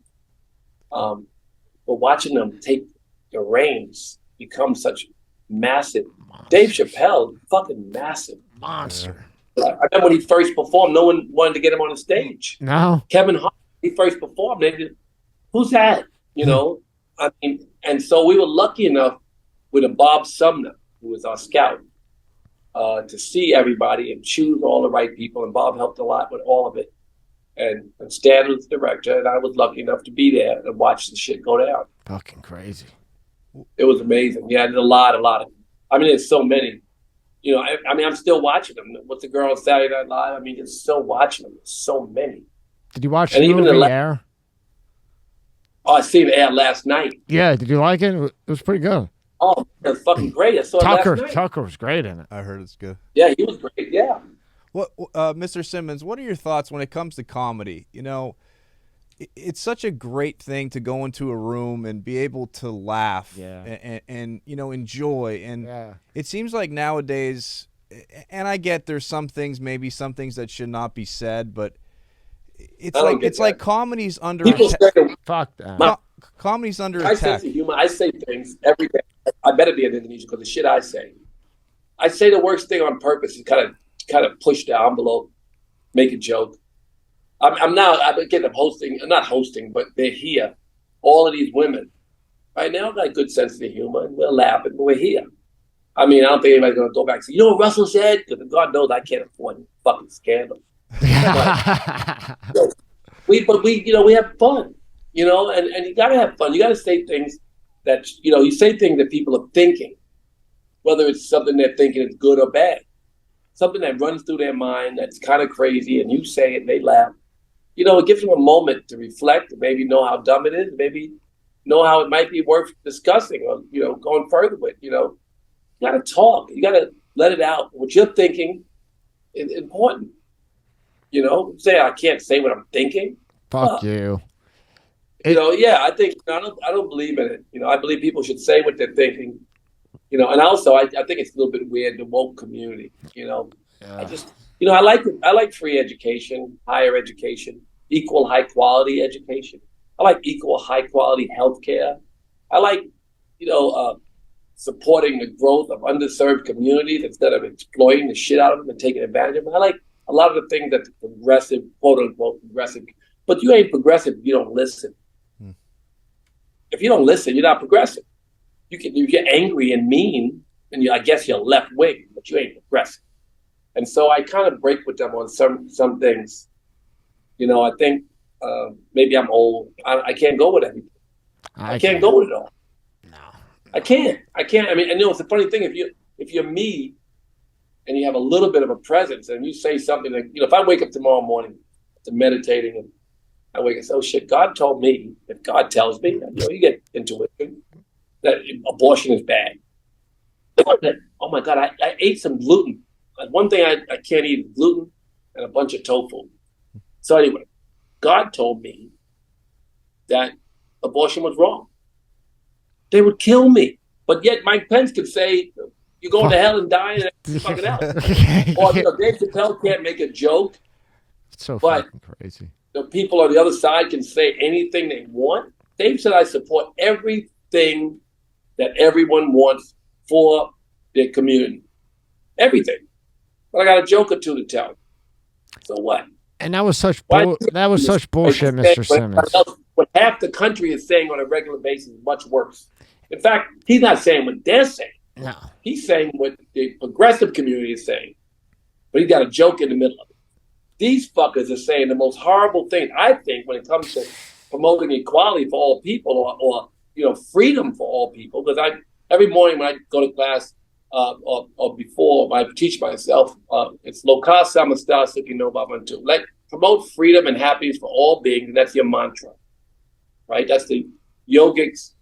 But watching them take the reins, become such massive. Dave Chappelle, fucking massive Monster. I remember when he first performed, no one wanted to get him on the stage. No. Kevin Hart, he first performed, they did, who's that? You know, I mean, and so we were lucky enough with a Bob Sumner, who was our scout, to see everybody and choose all the right people. And Bob helped a lot with all of it. And Stan was the director, and I was lucky enough to be there and watch the shit go down. Fucking crazy. It was amazing. Yeah, there's a lot of. I mean, there's so many. You know, I mean, I'm still watching them. What's the girl on Saturday Night Live? I mean, just still watching them. There's so many. Did you watch the movie Air? Oh, I seen Air last night. Yeah, did you like it? It was pretty good. Oh, it was fucking great. I saw it last night. Tucker was great in it. I heard it's good. Yeah, he was great. Yeah. What, Mr. Simmons, what are your thoughts when it comes to comedy? You know, it's such a great thing to go into a room and be able to laugh and you know, enjoy. And it seems like nowadays, and I get there's some things that should not be said, but it's like comedy's under attack. Fuck that. Comedy's under I attack. say humor. I say things every day. I better be in Indonesia because the shit I say the worst thing on purpose is kind of push the envelope, make a joke. I'm hosting, not hosting, but they're here. All of these women, right now, got a good sense of humor, and we're laughing, but we're here. I mean, I don't think anybody's going to go back and say, you know what Russell said? Because God knows I can't afford fucking scandal. But we have fun, you know, and you got to have fun. You got to say things that, you know, you say things that people are thinking, whether it's something they're thinking is good or bad. Something that runs through their mind that's kind of crazy, and you say it and they laugh. You know, it gives them a moment to reflect, maybe know how dumb it is, maybe know how it might be worth discussing or, going further with, You got to talk. You got to let it out. What you're thinking is important. Say I can't say what I'm thinking. Fuck you. I think I don't believe in it. I believe people should say what they're thinking. And also I think it's a little bit weird, the woke community. Yeah. I like free education, higher education, equal high quality education. I like equal high quality healthcare. I like, supporting the growth of underserved communities instead of exploiting the shit out of them and taking advantage of them. I like a lot of the things that the progressive, quote unquote, progressive, but you ain't progressive if you don't listen. If you don't listen, you're not progressive. You get angry and mean, and I guess you're left wing, but you ain't progressive. And so I kind of break with them on some things. I think maybe I'm old. I can't go with everything. I can't go with it all. No, I can't. I mean, and it's a funny thing if you're me, and you have a little bit of a presence, and you say something like, if I wake up tomorrow morning to meditating and I wake up and say, oh shit, God told me, if God tells me, you get intuition, that abortion is bad. Oh my God, I ate some gluten. One thing I can't eat is gluten and a bunch of tofu. So anyway, God told me that abortion was wrong. They would kill me. But yet Mike Pence could say, you're going to hell and die and fuck it out. Or Dave Chappelle can't make a joke. It's so fucking crazy. The people on the other side can say anything they want. Dave said I support everything that everyone wants for their community. Everything. But I got a joke or two to tell. So what? And that was such bullshit, Mr. Simmons. What half the country is saying on a regular basis is much worse. In fact, he's not saying what they're saying. No. He's saying what the progressive community is saying. But he's got a joke in the middle of it. These fuckers are saying the most horrible things, I think, when it comes to promoting equality for all people or freedom for all people. Because every morning when I go to class or before I teach myself, it's Loka Samasta Sukhino Bhavantu. Like, promote freedom and happiness for all beings, and that's your mantra. Right? That's the yogic's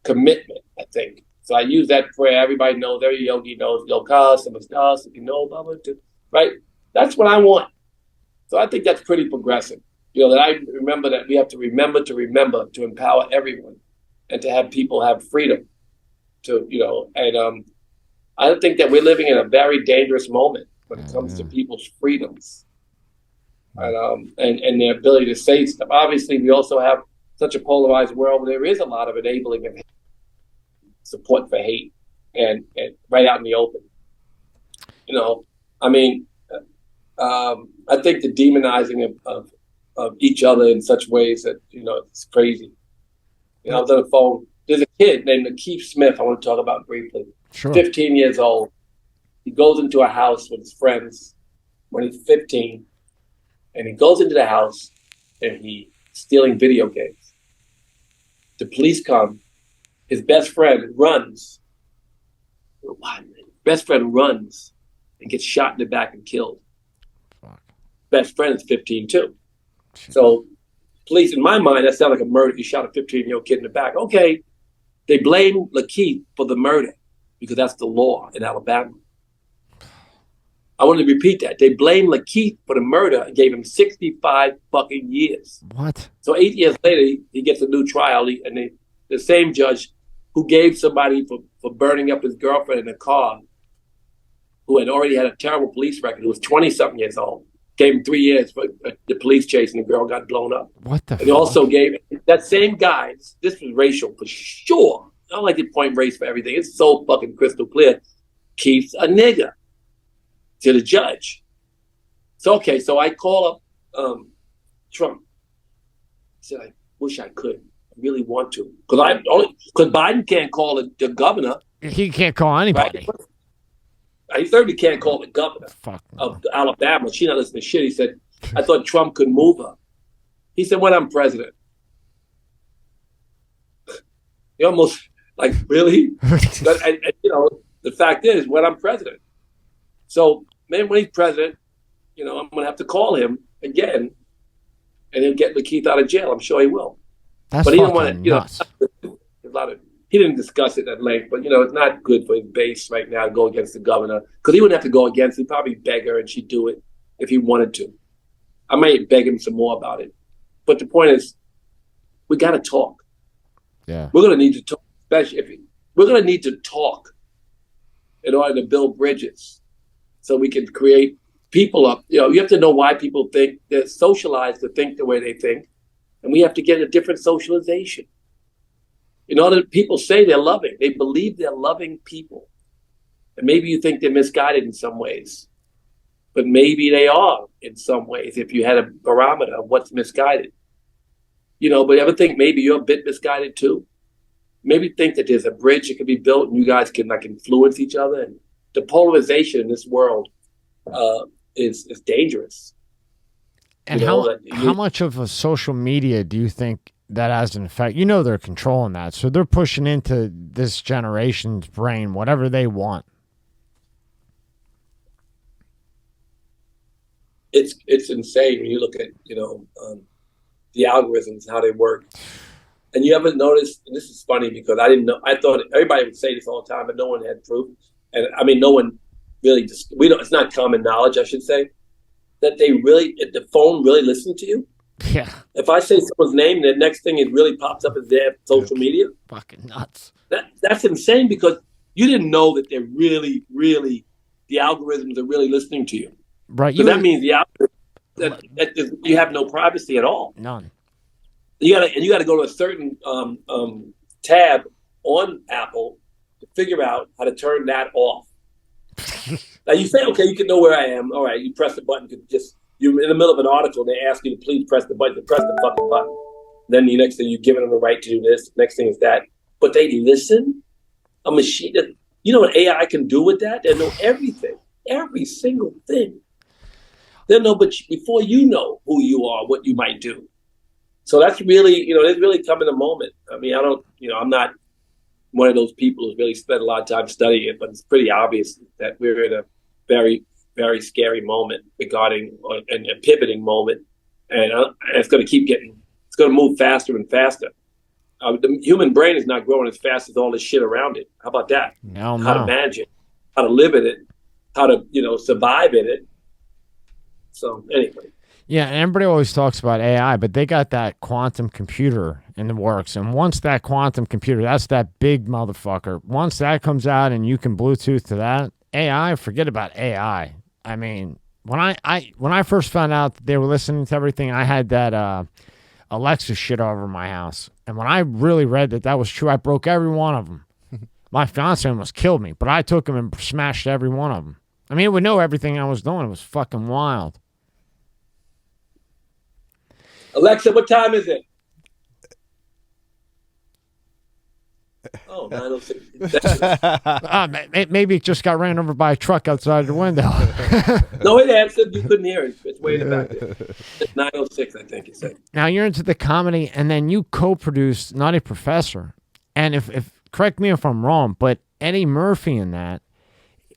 commitment, I think. So I use that prayer. Everybody knows, every yogi knows, Loka Samasta Sukhino Bhavantu. Right? That's what I want. So I think that's pretty progressive. That I remember that we have to remember to empower everyone and to have people have freedom to, and I think that we're living in a very dangerous moment when it comes to people's freedoms and their ability to say stuff. Obviously, we also have such a polarized world where there is a lot of enabling of support for hate and right out in the open. I think the demonizing of each other in such ways that, it's crazy. I was on the phone. There's a kid named Keith Smith I want to talk about briefly. Sure. 15 years old. He goes into a house with his friends when he's 15. And he goes into the house and he's stealing video games. The police come. His best friend runs. Best friend runs and gets shot in the back and killed. Fuck. Best friend is 15 too. So police, in my mind, that sounds like a murder. You shot a 15-year-old kid in the back. Okay. They blame Lakeith for the murder because that's the law in Alabama. I want to repeat that. They blame Lakeith for the murder and gave him 65 fucking years. What? So 8 years later, he gets a new trial. And the same judge who gave somebody for burning up his girlfriend in a car, who had already had a terrible police record, who was 20-something years old, gave him 3 years for the police chase, and the girl got blown up. What the fuck? He also gave that same guy, this was racial for sure. I don't like to point race for everything. It's so fucking crystal clear. Keith's a nigger to the judge. So I call up Trump. I said, I wish I could. I really want to. Because Biden can't call the governor. He can't call anybody. Right? He certainly can't call the governor of Alabama. She not listening to shit. He said, I thought Trump could move her. He said, when I'm president. He almost, like, really? But, and, the fact is, when I'm president. So, man, when he's president, I'm going to have to call him again, and he'll get Lakeith out of jail. I'm sure he will. That's but he didn't want fucking to, nuts. He didn't discuss it at length, but it's not good for his base right now to go against the governor, because he wouldn't have to go against. He'd probably beg her, and she'd do it if he wanted to. I might beg him some more about it, but the point is, we got to talk. Yeah, we're going to need to talk, especially we're going to need to talk in order to build bridges, so we can create people up. You have to know why people think. They're socialized to think the way they think, and we have to get a different socialization. People say they're loving. They believe they're loving people. And maybe you think they're misguided in some ways. But maybe they are in some ways, if you had a barometer of what's misguided. But ever think maybe you're a bit misguided too? Maybe think that there's a bridge that can be built and you guys can influence each other. And the polarization in this world is dangerous. And how much of a social media do you think that has an effect? They're controlling that, so they're pushing into this generation's brain whatever they want. It's insane when you look at the algorithms, how they work. And you ever notice, and this is funny because I didn't know, I thought everybody would say this all the time, but no one had proof. And I mean, no one really it's not common knowledge, I should say, that the phone really listens to you. Yeah. If I say someone's name, the next thing it really pops up is their social media. Fucking nuts. That's insane, because you didn't know that they're really, really, the algorithms are really listening to you. Right. So that means that you have no privacy at all. None. You gotta go to a certain tab on Apple to figure out how to turn that off. Now you say, okay, you can know where I am. All right, you press the button. You're in the middle of an article, and they ask you to please press the button. You press the fucking button. Then the next thing, you're giving them the right to do this. Next thing is that. But they listen. A machine. You know what AI can do with that? They know everything, every single thing. They'll know, but before you know who you are, what you might do. So that's really, there's really coming a moment. I mean, I'm not one of those people who's really spent a lot of time studying it, but it's pretty obvious that we're in a very, very scary moment regarding a pivoting moment. And it's going to move faster and faster. The human brain is not growing as fast as all this shit around it. How about that? No. How to manage it, how to live in it, how to, survive in it. So anyway. Yeah, and everybody always talks about AI, but they got that quantum computer in the works. And once that quantum computer, that's that big motherfucker. Once that comes out and you can Bluetooth to that, AI, forget about AI. I mean, when I first found out that they were listening to everything, I had that Alexa shit over my house. And when I really read that was true, I broke every one of them. My fiance almost killed me, but I took them and smashed every one of them. I mean, it would know everything I was doing. It was fucking wild. Alexa, what time is it? Oh, 9:06. Maybe it just got ran over by a truck outside the window. No, it answered. You couldn't hear it. It's way in the back there. It's 9:06, I think you said. Now you're into the comedy, and then you co-produced Nutty Professor. And if correct me if I'm wrong, but Eddie Murphy in that,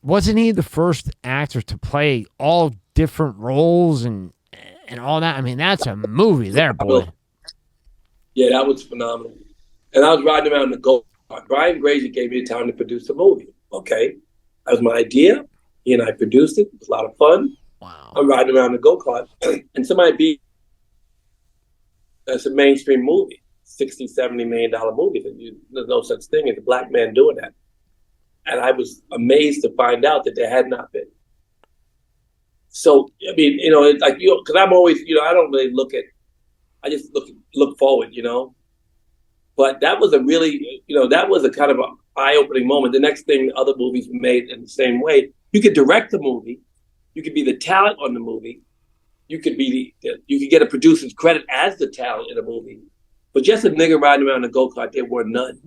wasn't he the first actor to play all different roles and all that? I mean, that's a movie there, boy. Yeah, that was phenomenal. And I was riding around in the go-kart. Brian Grazer gave me the time to produce a movie. Okay. That was my idea. He and I produced it. It was a lot of fun. Wow. I'm riding around in the go-kart. And somebody that's a mainstream movie, $60, $70 million movie. There's no such thing as a black man doing that. And I was amazed to find out that there had not been. So, I mean, it's like, because I'm always, I don't really I just look forward, But that was a really, that was a kind of an eye-opening moment. The next thing, other movies were made in the same way. You could direct the movie. You could be the talent on the movie. You could you could get a producer's credit as the talent in a movie. But just a nigga riding around in a go-kart, there were none.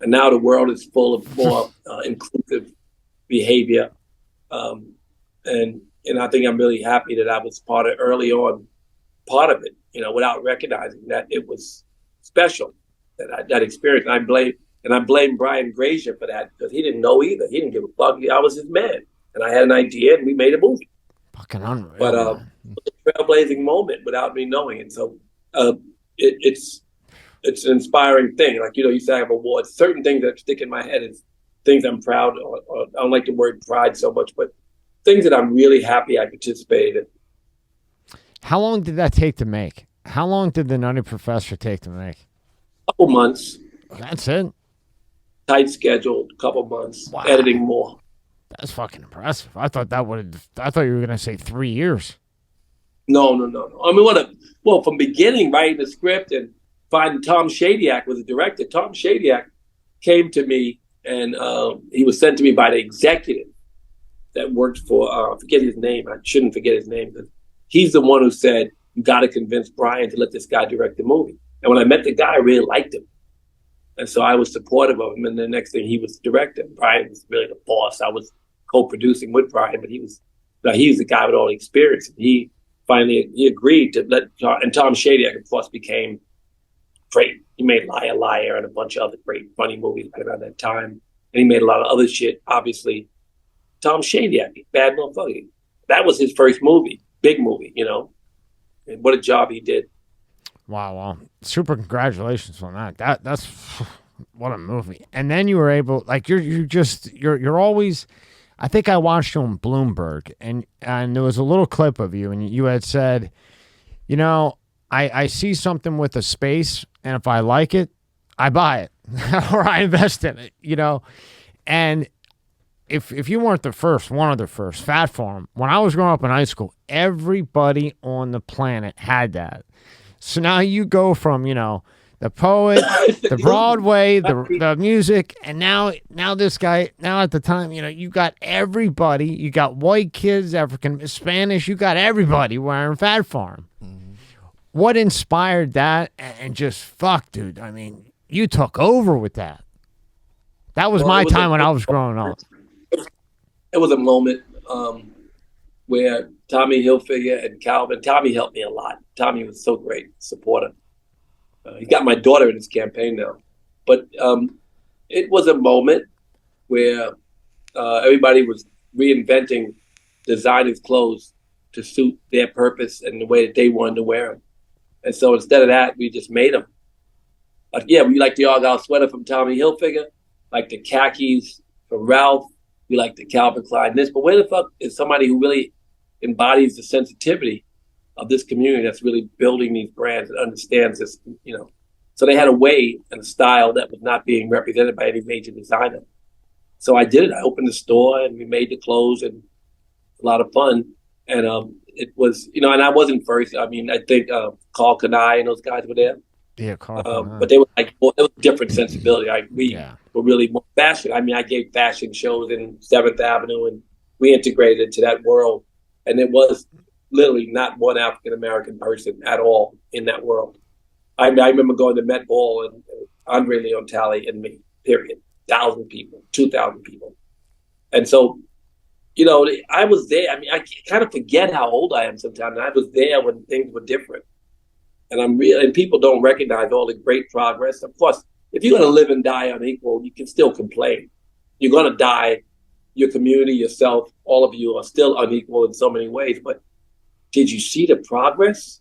And now the world is full of more inclusive behavior. And I think I'm really happy that I was early on part of it, without recognizing that it was special, that experience. And I blame Brian Grazer for that, because he didn't know either. He didn't give a fuck. I was his man, and I had an idea, and we made a movie. Fucking unreal. But it was a trailblazing moment without me knowing it. So it's it's an inspiring thing. Like, you say I have awards. Certain things that stick in my head is things I'm proud of. Or I don't like the word pride so much, but things that I'm really happy I participated in. How long did that take to make? How long did The Nutty Professor take to make? A couple months. That's it? Tight schedule, couple months. Wow. Editing more. That's fucking impressive. I thought you were going to say 3 years. No. I mean, well, from beginning, writing the script and finding Tom Shadyac was the director. Tom Shadyac came to me, and he was sent to me by the executive that worked for, I forget his name. I shouldn't forget his name, but he's the one who said, you got to convince Brian to let this guy direct the movie. And when I met the guy, I really liked him. And so I was supportive of him. And the next thing, he was the director. Brian was really the boss. I was co-producing with Brian, but he was the guy with all the experience. And he agreed to let, and Tom Shadyac, of course, became great. He made Liar Liar and a bunch of other great funny movies right around that time. And he made a lot of other shit, obviously. Tom Shadyac, bad motherfucker. That was his first movie, big movie, And what a job he did. Wow. Super congratulations on that. That's what a movie. And then you were able, like, you're always, I think I watched you on Bloomberg, and there was a little clip of you, and you had said, I see something with a space, and if I like it, I buy it or I invest in it, and if you weren't the first, one of the first, Fat Farm, when I was growing up in high school, everybody on the planet had that. So now you go from, the poet, the Broadway, the music, and now this guy, now at the time, you got everybody, you got white kids, African, Spanish, you got everybody wearing Fat Farm. Mm-hmm. What inspired that? And just, fuck, dude, I mean, you took over with that. That was my time when I was growing up. It was a moment where Tommy Hilfiger and Calvin, Tommy helped me a lot. Tommy was so great, supporter. He got my daughter in his campaign now. But it was a moment where everybody was reinventing designers' clothes to suit their purpose and the way that they wanted to wear them. And so instead of that, we just made them. We like the Argyle sweater from Tommy Hilfiger, like the khakis from Ralph. We like the Calvin Klein this, but where the fuck is somebody who really embodies the sensitivity of this community that's really building these brands and understands this, So they had a way and a style that was not being represented by any major designer. So I did it. I opened the store and we made the clothes, and a lot of fun. And it was, and I wasn't first. I mean, I think Carl Kanai and those guys were there. Yeah, Carl. But they were it was a different sensibility. We were really more fashion. I mean, I gave fashion shows in 7th Avenue, and we integrated into that world. And it was literally not one African-American person at all in that world. I remember going to Met Ball and Andre Leontali and me, period. 1,000 people, 2,000 people. And so, I was there. I mean, I kind of forget how old I am sometimes. And I was there when things were different. And and people don't recognize all the great progress. Of course, if you're going to live and die unequal, you can still complain. You're going to die. Your community, yourself, all of you are still unequal in so many ways. But did you see the progress?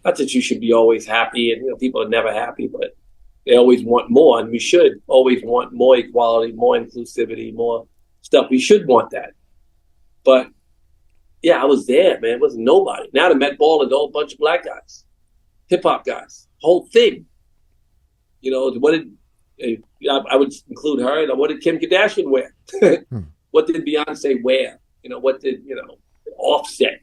Not that you should be always happy, and people are never happy, but they always want more, and we should always want more equality, more inclusivity, more stuff. We should want that. But yeah, I was there, man. It was nobody. Now the Met Ball is a whole bunch of black guys, hip hop guys, whole thing. What did I would include her? What did Kim Kardashian wear? What did Beyonce wear? What did Offset,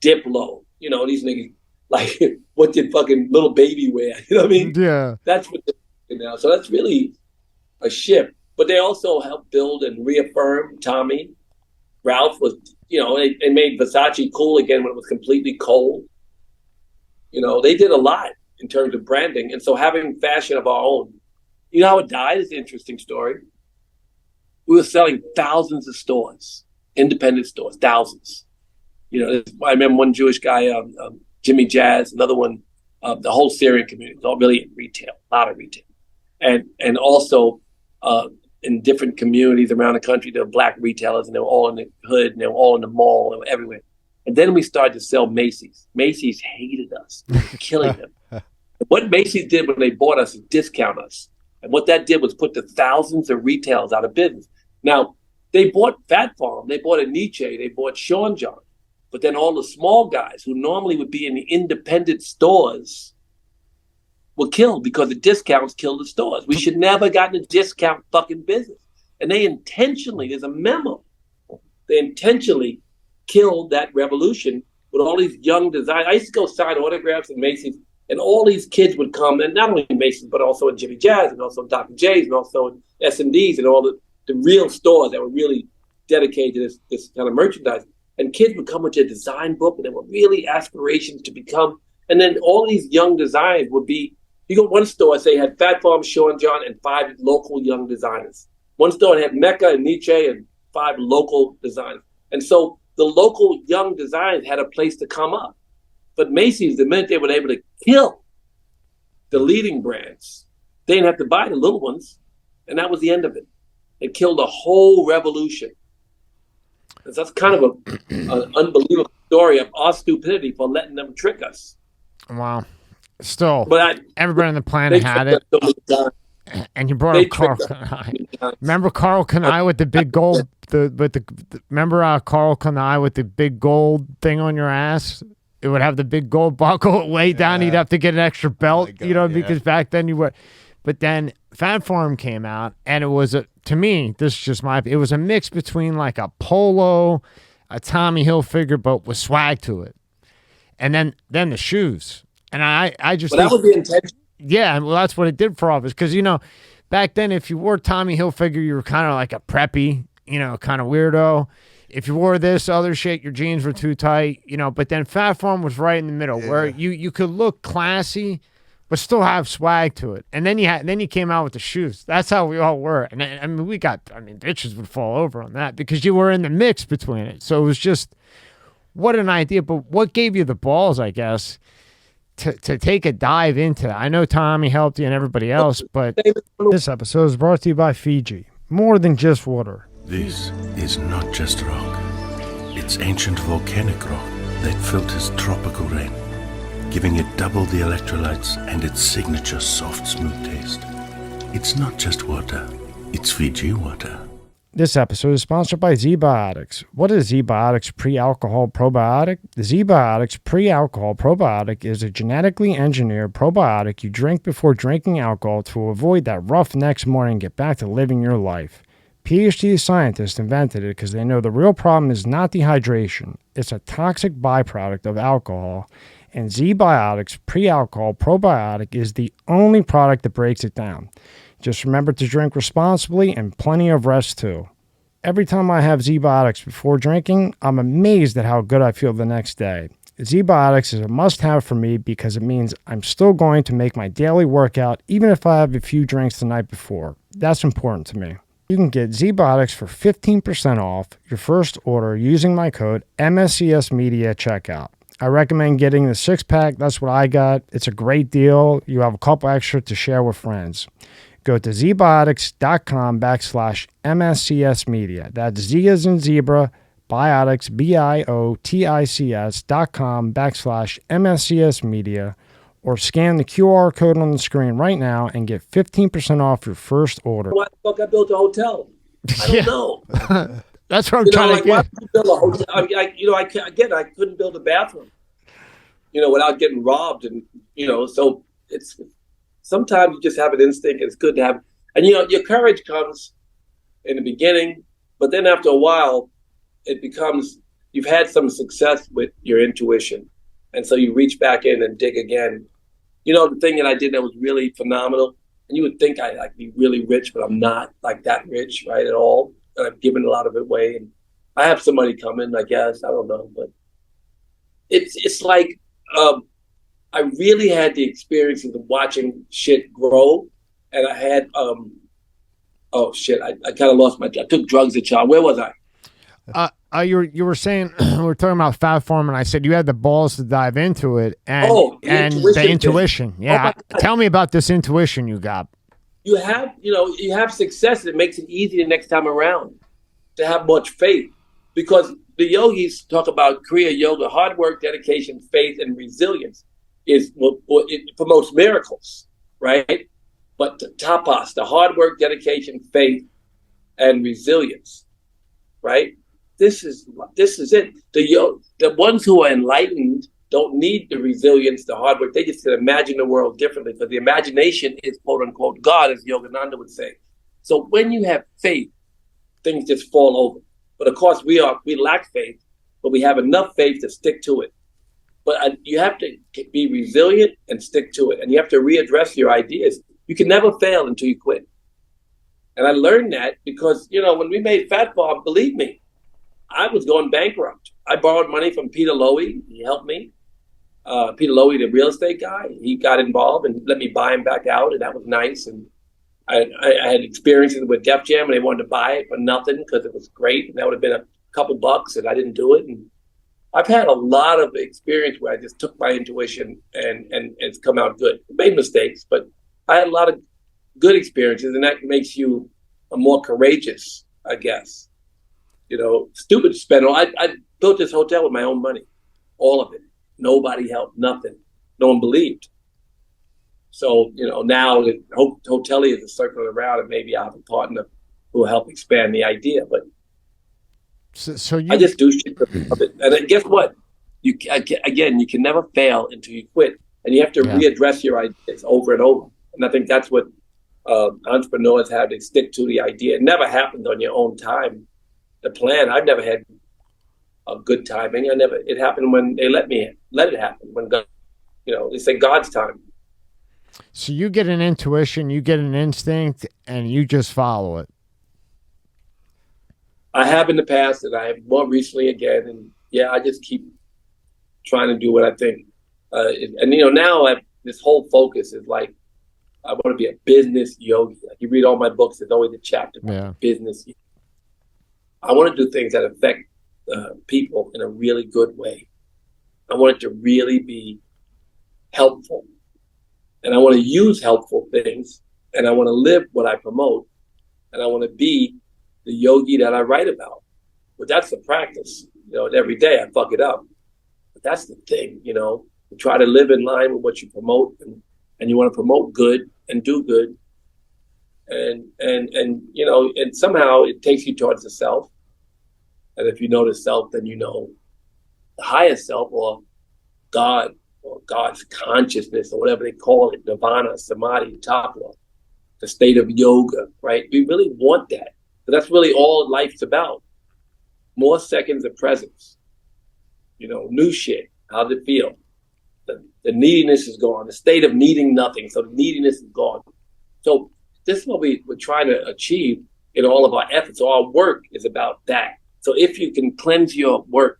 Diplo? These niggas. Like, what did fucking Little Baby wear? You know what I mean? Yeah. That's what they're doing now. So that's really a shift. But they also helped build and reaffirm Tommy. Ralph was, they made Versace cool again when it was completely cold. They did a lot in terms of branding. And so having fashion of our own, how it died is an interesting story. We were selling thousands of stores, independent stores, thousands. I remember one Jewish guy, Jimmy Jazz, another one, the whole Syrian community, all really in retail, a lot of retail. And also in different communities around the country, there were black retailers, and they were all in the hood, and they were all in the mall, and they were everywhere. And then we started to sell Macy's. Macy's hated us. We were killing them. What Macy's did when they bought us is discount us. And what that did was put the thousands of retailers out of business. Now, they bought Fat Farm, they bought a Nietzsche, they bought Sean John. But then all the small guys who normally would be in the independent stores were killed because the discounts killed the stores. We should never gotten a discount fucking business. And they intentionally, there's a memo, they intentionally killed that revolution with all these young designers. I used to go sign autographs in Macy's, and all these kids would come, and not only in Macy's, but also in Jimmy Jazz, and also in Dr. J's, and also in S&D's, and all the real stores that were really dedicated to this kind of merchandise. And kids would come with their design book, and they were really aspirations to become. And then all these young designers would be, you go to one store, say, had Fat Farm, Sean John, and 5 local young designers. One store had Mecca and Nietzsche and 5 local designers. And so the local young designers had a place to come up. But Macy's, the minute they were able to kill the leading brands, they didn't have to buy the little ones. And that was the end of it. It killed a whole revolution. And so that's kind of an unbelievable story of our stupidity for letting them trick us. Wow. Still, but everybody on the planet had it. And you brought up Carl Kanai. Remember Carl Kanai with the big gold? Remember Carl Kanai with the big gold thing on your ass? It would have the big gold buckle way down. You'd have to get an extra belt, because back then you were. But then Fat Farm came out, and it was to me, this is just it was a mix between like a polo, a Tommy Hilfiger, but with swag to it. And then the shoes. And I just that was the intention. Yeah, well, that's what it did for all of us. Because, back then, if you wore Tommy Hilfiger, you were kind of like a preppy, kind of weirdo. If you wore this other shit, your jeans were too tight, But then Fat Farm was right in the middle, where you could look classy, but still have swag to it. And then you came out with the shoes. That's how we all were. And bitches would fall over on that because you were in the mix between it. So it was just, what an idea. But what gave you the balls, I guess, to take a dive into that? I know Tommy helped you and everybody else, but this episode is brought to you by Fiji. More than just water. This is not just rock. It's ancient volcanic rock that filters tropical rain, giving it double the electrolytes and its signature soft, smooth taste. It's not just water. It's Fiji water. This episode is sponsored by ZBiotics. What is ZBiotics Pre-Alcohol Probiotic? The ZBiotics Pre-Alcohol Probiotic is a genetically engineered probiotic you drink before drinking alcohol to avoid that rough next morning and get back to living your life. PhD scientists invented it because they know the real problem is not dehydration. It's a toxic byproduct of alcohol, and ZBiotics Pre-Alcohol Probiotic is the only product that breaks it down. Just remember to drink responsibly and plenty of rest too. Every time I have ZBiotics before drinking, I'm amazed at how good I feel the next day. ZBiotics is a must-have for me because it means I'm still going to make my daily workout even if I have a few drinks the night before. That's important to me. You can get ZBiotics for 15% off your first order using my code MSCSmedia at checkout. I recommend getting the 6-pack. That's what I got. It's a great deal. You have a couple extra to share with friends. Go to zbiotics.com/MSCSmedia. That's Z as in zebra, biotics, BIOTICS.com/MSCSmedia, or scan the QR code on the screen right now and get 15% off your first order. Why the fuck I built a hotel? I don't know. That's what I'm trying to get. Why would you build a hotel? I couldn't build a bathroom, without getting robbed. And, so it's, sometimes you just have an instinct. It's good to have, and your courage comes in the beginning, but then after a while, it becomes, you've had some success with your intuition. And so you reach back in and dig again. The thing that I did that was really phenomenal, and you would think I'd be really rich, but I'm not like that rich, right, at all. And I've given a lot of it away, and I have some money coming, I guess. I don't know, but it's like I really had the experiences of watching shit grow, and I had I kind of lost I took drugs as a child. Where was I? You were saying we were talking about Fat Farm, and I said you had the balls to dive into it, and the intuition. Yeah, tell me about this intuition you got. You have success, and it makes it easy the next time around to have much faith, because the yogis talk about Kriya Yoga: hard work, dedication, faith, and resilience. it promotes miracles, right? But the tapas, the hard work, dedication, faith, and resilience, right? This is it. The ones who are enlightened don't need the resilience, the hard work. They just can imagine the world differently, because the imagination is quote unquote God, as Yogananda would say. So when you have faith, things just fall over. But of course, we lack faith, but we have enough faith to stick to it. But you have to be resilient and stick to it, and you have to readdress your ideas. You can never fail until you quit. And I learned that because, when we made Fat Farm, believe me, I was going bankrupt. I borrowed money from Peter Lowy. He helped me. Peter Lowy, the real estate guy, he got involved and let me buy him back out, and that was nice. And I had experiences with Def Jam, and they wanted to buy it for nothing because it was great, and that would have been a couple bucks, and I didn't do it. And I've had a lot of experience where I just took my intuition and it's come out good. I made mistakes, but I had a lot of good experiences, and that makes you a more courageous, I guess. Stupid spend. I built this hotel with my own money, all of it. Nobody helped, nothing. No one believed. So, now the hoteliers are circling around, and maybe I have a partner who will help expand the idea. But I just do shit of it. And then guess what? You can never fail until you quit, and you have to readdress your ideas over and over. And I think that's what entrepreneurs have to stick to the idea. It never happened on your own time. The plan, I've never had a good timing. It happened when they let it happen. When God, they say God's time. So you get an intuition, you get an instinct, and you just follow it. I have in the past, and I have more recently again. And I just keep trying to do what I think. Now this whole focus is like, I want to be a business yogi. Like you read all my books, there's always a chapter about business. I want to do things that affect people in a really good way. I want it to really be helpful. And I want to use helpful things, and I want to live what I promote, and I want to be the yogi that I write about. But that's the practice. Every day I fuck it up. But that's the thing, you try to live in line with what you promote, and you want to promote good and do good. And somehow it takes you towards the self. And if you know the self, then you know the higher self, or God, or God's consciousness, or whatever they call it, nirvana, samadhi, tapla, the state of yoga, right? We really want that. But that's really all life's about. More seconds of presence. New shit. How's it feel? The neediness is gone. The state of needing nothing. So the neediness is gone. So this is what we're trying to achieve in all of our efforts. So our work is about that. So if you can cleanse your work,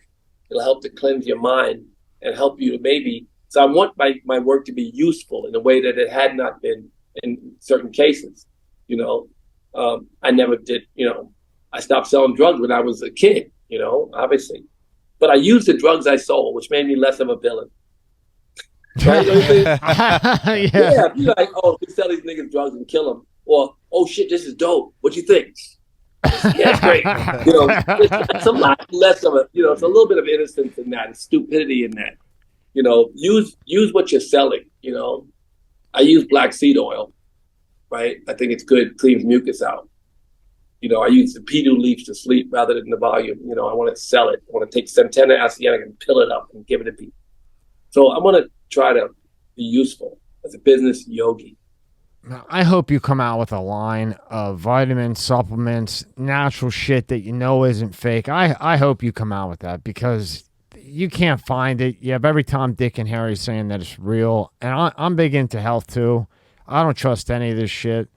it'll help to cleanse your mind and help you to maybe. So I want my work to be useful in a way that it had not been in certain cases. I never did, I stopped selling drugs when I was a kid, obviously. But I used the drugs I sold, which made me less of a villain. Right? Yeah, you're like, oh, we sell these niggas drugs and kill them. Or, oh shit, this is dope. What you think? Yeah, it's great. It's a lot less of a, it's a little bit of innocence in that, and stupidity in that. Use what you're selling. I use black seed oil, right? I think it's good, cleans mucus out. I use the pidu leaves to sleep rather than the volume. I want to sell it. I want to take Centena Asiatic and pill it up and give it to people. So I want to try to be useful as a business yogi. I hope you come out with a line of vitamins, supplements, natural shit that isn't fake. I hope you come out with that, because you can't find it. You have every Tom, Dick, and Harry saying that it's real. And I'm big into health too. I don't trust any of this shit.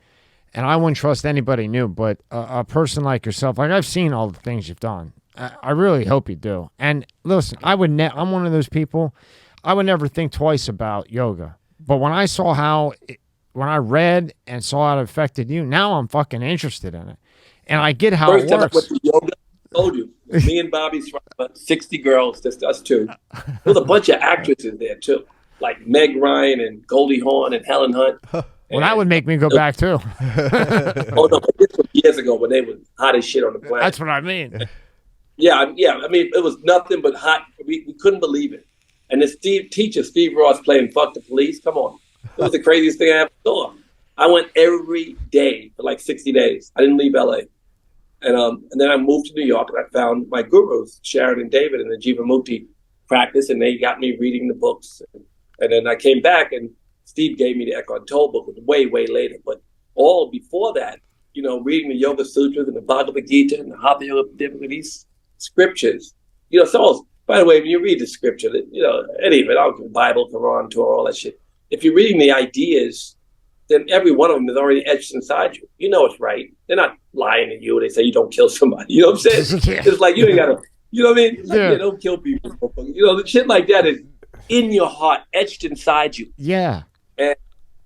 And I wouldn't trust anybody new, but a person like yourself, like I've seen all the things you've done. I really hope you do. And listen, I'm one of those people, I would never think twice about yoga. But when I saw when I read and saw how it affected you, now I'm fucking interested in it. And I get how it works. First time I went to yoga, I told you, me and Bobby's about 60 girls, just us two. There's a bunch of actresses there too, like Meg Ryan and Goldie Hawn and Helen Hunt. Well, that would make me go back too. Oh no, this was years ago when they were hot as shit on the planet. That's what I mean. Yeah. I mean, it was nothing but hot. We couldn't believe it. And this teacher, Steve Ross, playing Fuck the Police. Come on. It was the craziest thing I ever saw. I went every day for like 60 days. I didn't leave LA. And then I moved to New York and I found my gurus, Sharon and David, in the Jivamukti practice, and they got me reading the books. And then I came back and Steve gave me the Eckhart Tolle book. It was way, way later. But all before that, you know, reading the Yoga Sutras and the Bhagavad Gita and the Hatha Yoga, these scriptures, you know, so by the way, when you read the scripture, you know, any of it, I don't care, Bible, Quran, Torah, all that shit. If you're reading the ideas, then every one of them is already etched inside you. You know it's right. They're not lying to you. They say you don't kill somebody. You know what I'm saying? Yeah. It's like you ain't got to, you know what I mean? Like, Yeah. yeah, don't kill people. You know, the shit like that is in your heart, etched inside you. Yeah. And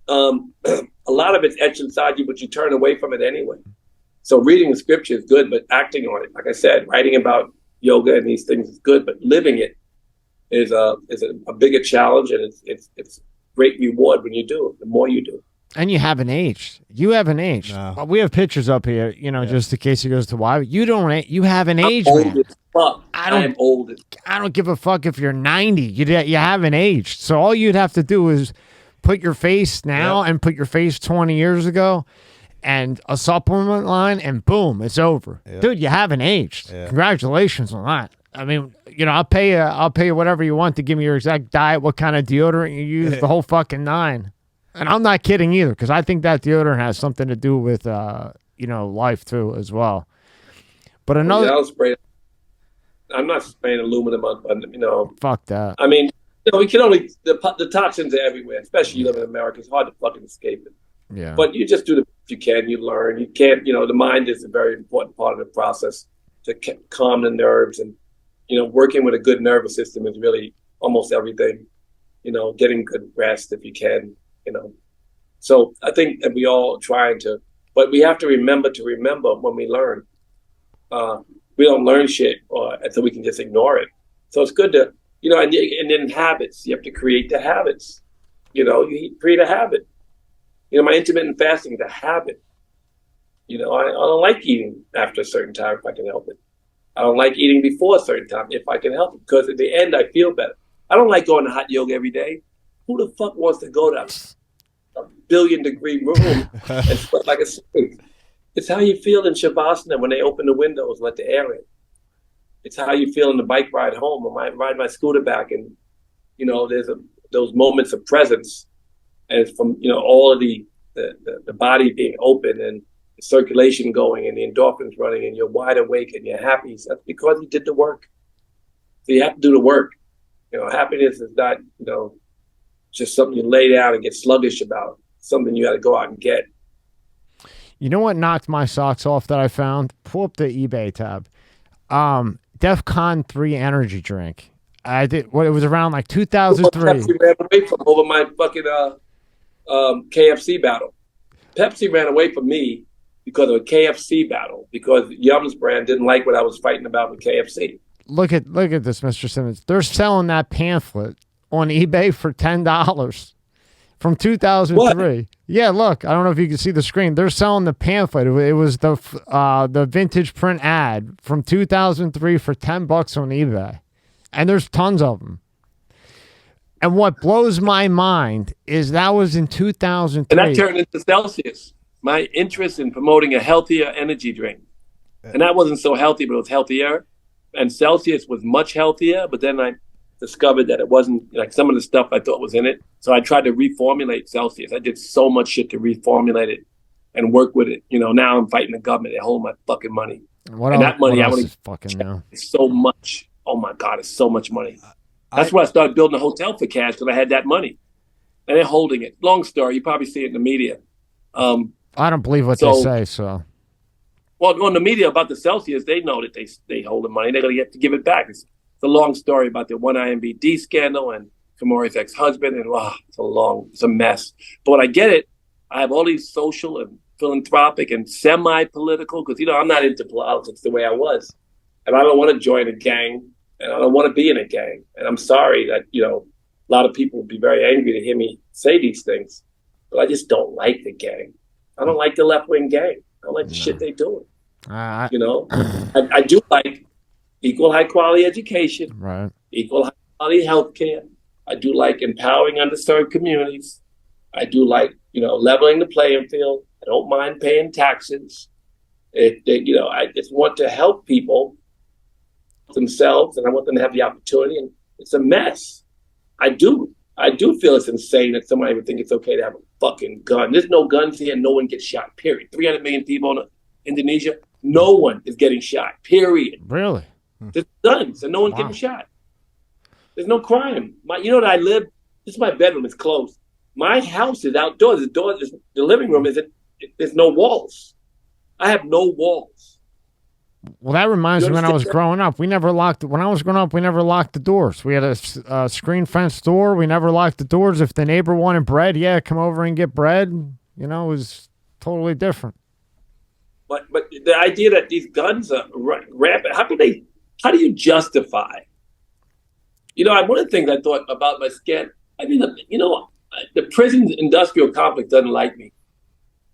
a lot of it's etched inside you, but you turn away from it anyway. So reading the scripture is good, but acting on it, like I said, writing about yoga and these things is good, but living it is a bigger challenge, and it's great reward when you do it. The more you do. And you haven't aged. You haven't aged. No. We have pictures up here, you know, just in case he goes to why. You don't. You haven't aged, I'm old man. as fuck. I am old as I don't give a fuck if you're 90. You haven't aged. So all you'd have to do is put your face now and put your face 20 years ago and a supplement line, and boom, it's over. Yep. Dude, you haven't aged. Yeah. Congratulations on that. I mean, you know, I'll pay you whatever you want to give me your exact diet, what kind of deodorant you use, the whole fucking nine. And I'm not kidding either, because I think that deodorant has something to do with, you know, life too as well. But another, I'll spray. I'm not spraying aluminum on, you know. fuck that. I mean, you know, we can only the toxins are everywhere, especially you live in America. It's hard to fucking escape it. Yeah. But you just do the best you can. You learn. You can't. You know, the mind is a very important part of the process to calm the nerves, and you know, working with a good nervous system is really almost everything. You know, getting good rest if you can. You know, so I think that we all trying to, but we have to remember when we learn. We don't learn shit, so we can just ignore it. So it's good to, you know, and then habits. You have to create the habits. You know, you create a habit. You know, my intermittent fasting is a habit. You know, I don't like eating after a certain time if I can help it. I don't like eating before a certain time if I can help it, because at the end I feel better. I don't like going to hot yoga every day. Who the fuck wants to go to a 1 billion-degree room and sweat like a snake? It's how you feel in Shavasana when they open the windows and let the air in. It's how you feel in the bike ride home, or ride my scooter back, and you know, there's those moments of presence, and it's from, you know, all of the body being open and the circulation going and the endorphins running, and you're wide awake and you're happy. So that's because you did the work. So you have to do the work. You know, happiness is not, you know, just something you lay down and get sluggish about. Something you got to go out and get. You know what knocked my socks off that I found? Pull up the eBay tab. DEFCON 3 energy drink. I did. Well, it was around like 2003. Pepsi ran away from over my fucking KFC battle. Pepsi ran away from me because of a KFC battle, because Yum's brand didn't like what I was fighting about with KFC. Look at this, Mr. Simmons. They're selling that pamphlet on eBay for $10 from 2003. What? Yeah, look. I don't know if you can see the screen. They're selling the pamphlet. It was the vintage print ad from 2003 for $10 on eBay, and there's tons of them. And what blows my mind is that was in 2003. And that turned into Celsius. My interest in promoting a healthier energy drink. And that wasn't so healthy, but it was healthier. And Celsius was much healthier, but then I discovered that it wasn't, like, some of the stuff I thought was in it. So I tried to reformulate Celsius. I did so much shit to reformulate it and work with it. You know, now I'm fighting the government. They hold my fucking money. What and else, that money, what I else want is fucking now? It's so much. Oh my God, it's so much money. That's why I started building a hotel for cash, because I had that money. And they're holding it. Long story. You probably see it in the media. I don't believe what they say, so. Well, on the media about the Celsius, they know that they hold the money. They're going to have to give it back. It's a long story about the one IMBD scandal and Kamori's ex-husband, and it's a mess. But when I get it, I have all these social and philanthropic and semi-political, because, you know, I'm not into politics the way I was. And I don't want to join a gang, and I don't want to be in a gang. And I'm sorry that, you know, a lot of people would be very angry to hear me say these things, but I just don't like the gang. I don't like the left-wing gang. I don't like the shit they doing. You know, I do like equal high-quality education, right? Equal high-quality healthcare, I do like empowering underserved communities. I do like, leveling the playing field. I don't mind paying taxes. I just want to help people themselves, and I want them to have the opportunity. And it's a mess. I do feel it's insane that somebody would think it's okay to have a fucking gun. There's no guns here. No one gets shot, period. 300 million people in Indonesia. No one is getting shot, period. Really? There's guns and no one's getting shot. There's no crime. That I live, this is my bedroom. It's closed. My house is outdoors. The living room there's no walls. I have no walls. Well, that reminds me when I was growing up, when I was growing up, we never locked the doors. We had a screen fence door. We never locked the doors. If the neighbor wanted bread, come over and get bread. It was totally different. But the idea that these guns are rampant, how do you justify? One of the things I thought about my skin, the prison industrial complex doesn't like me.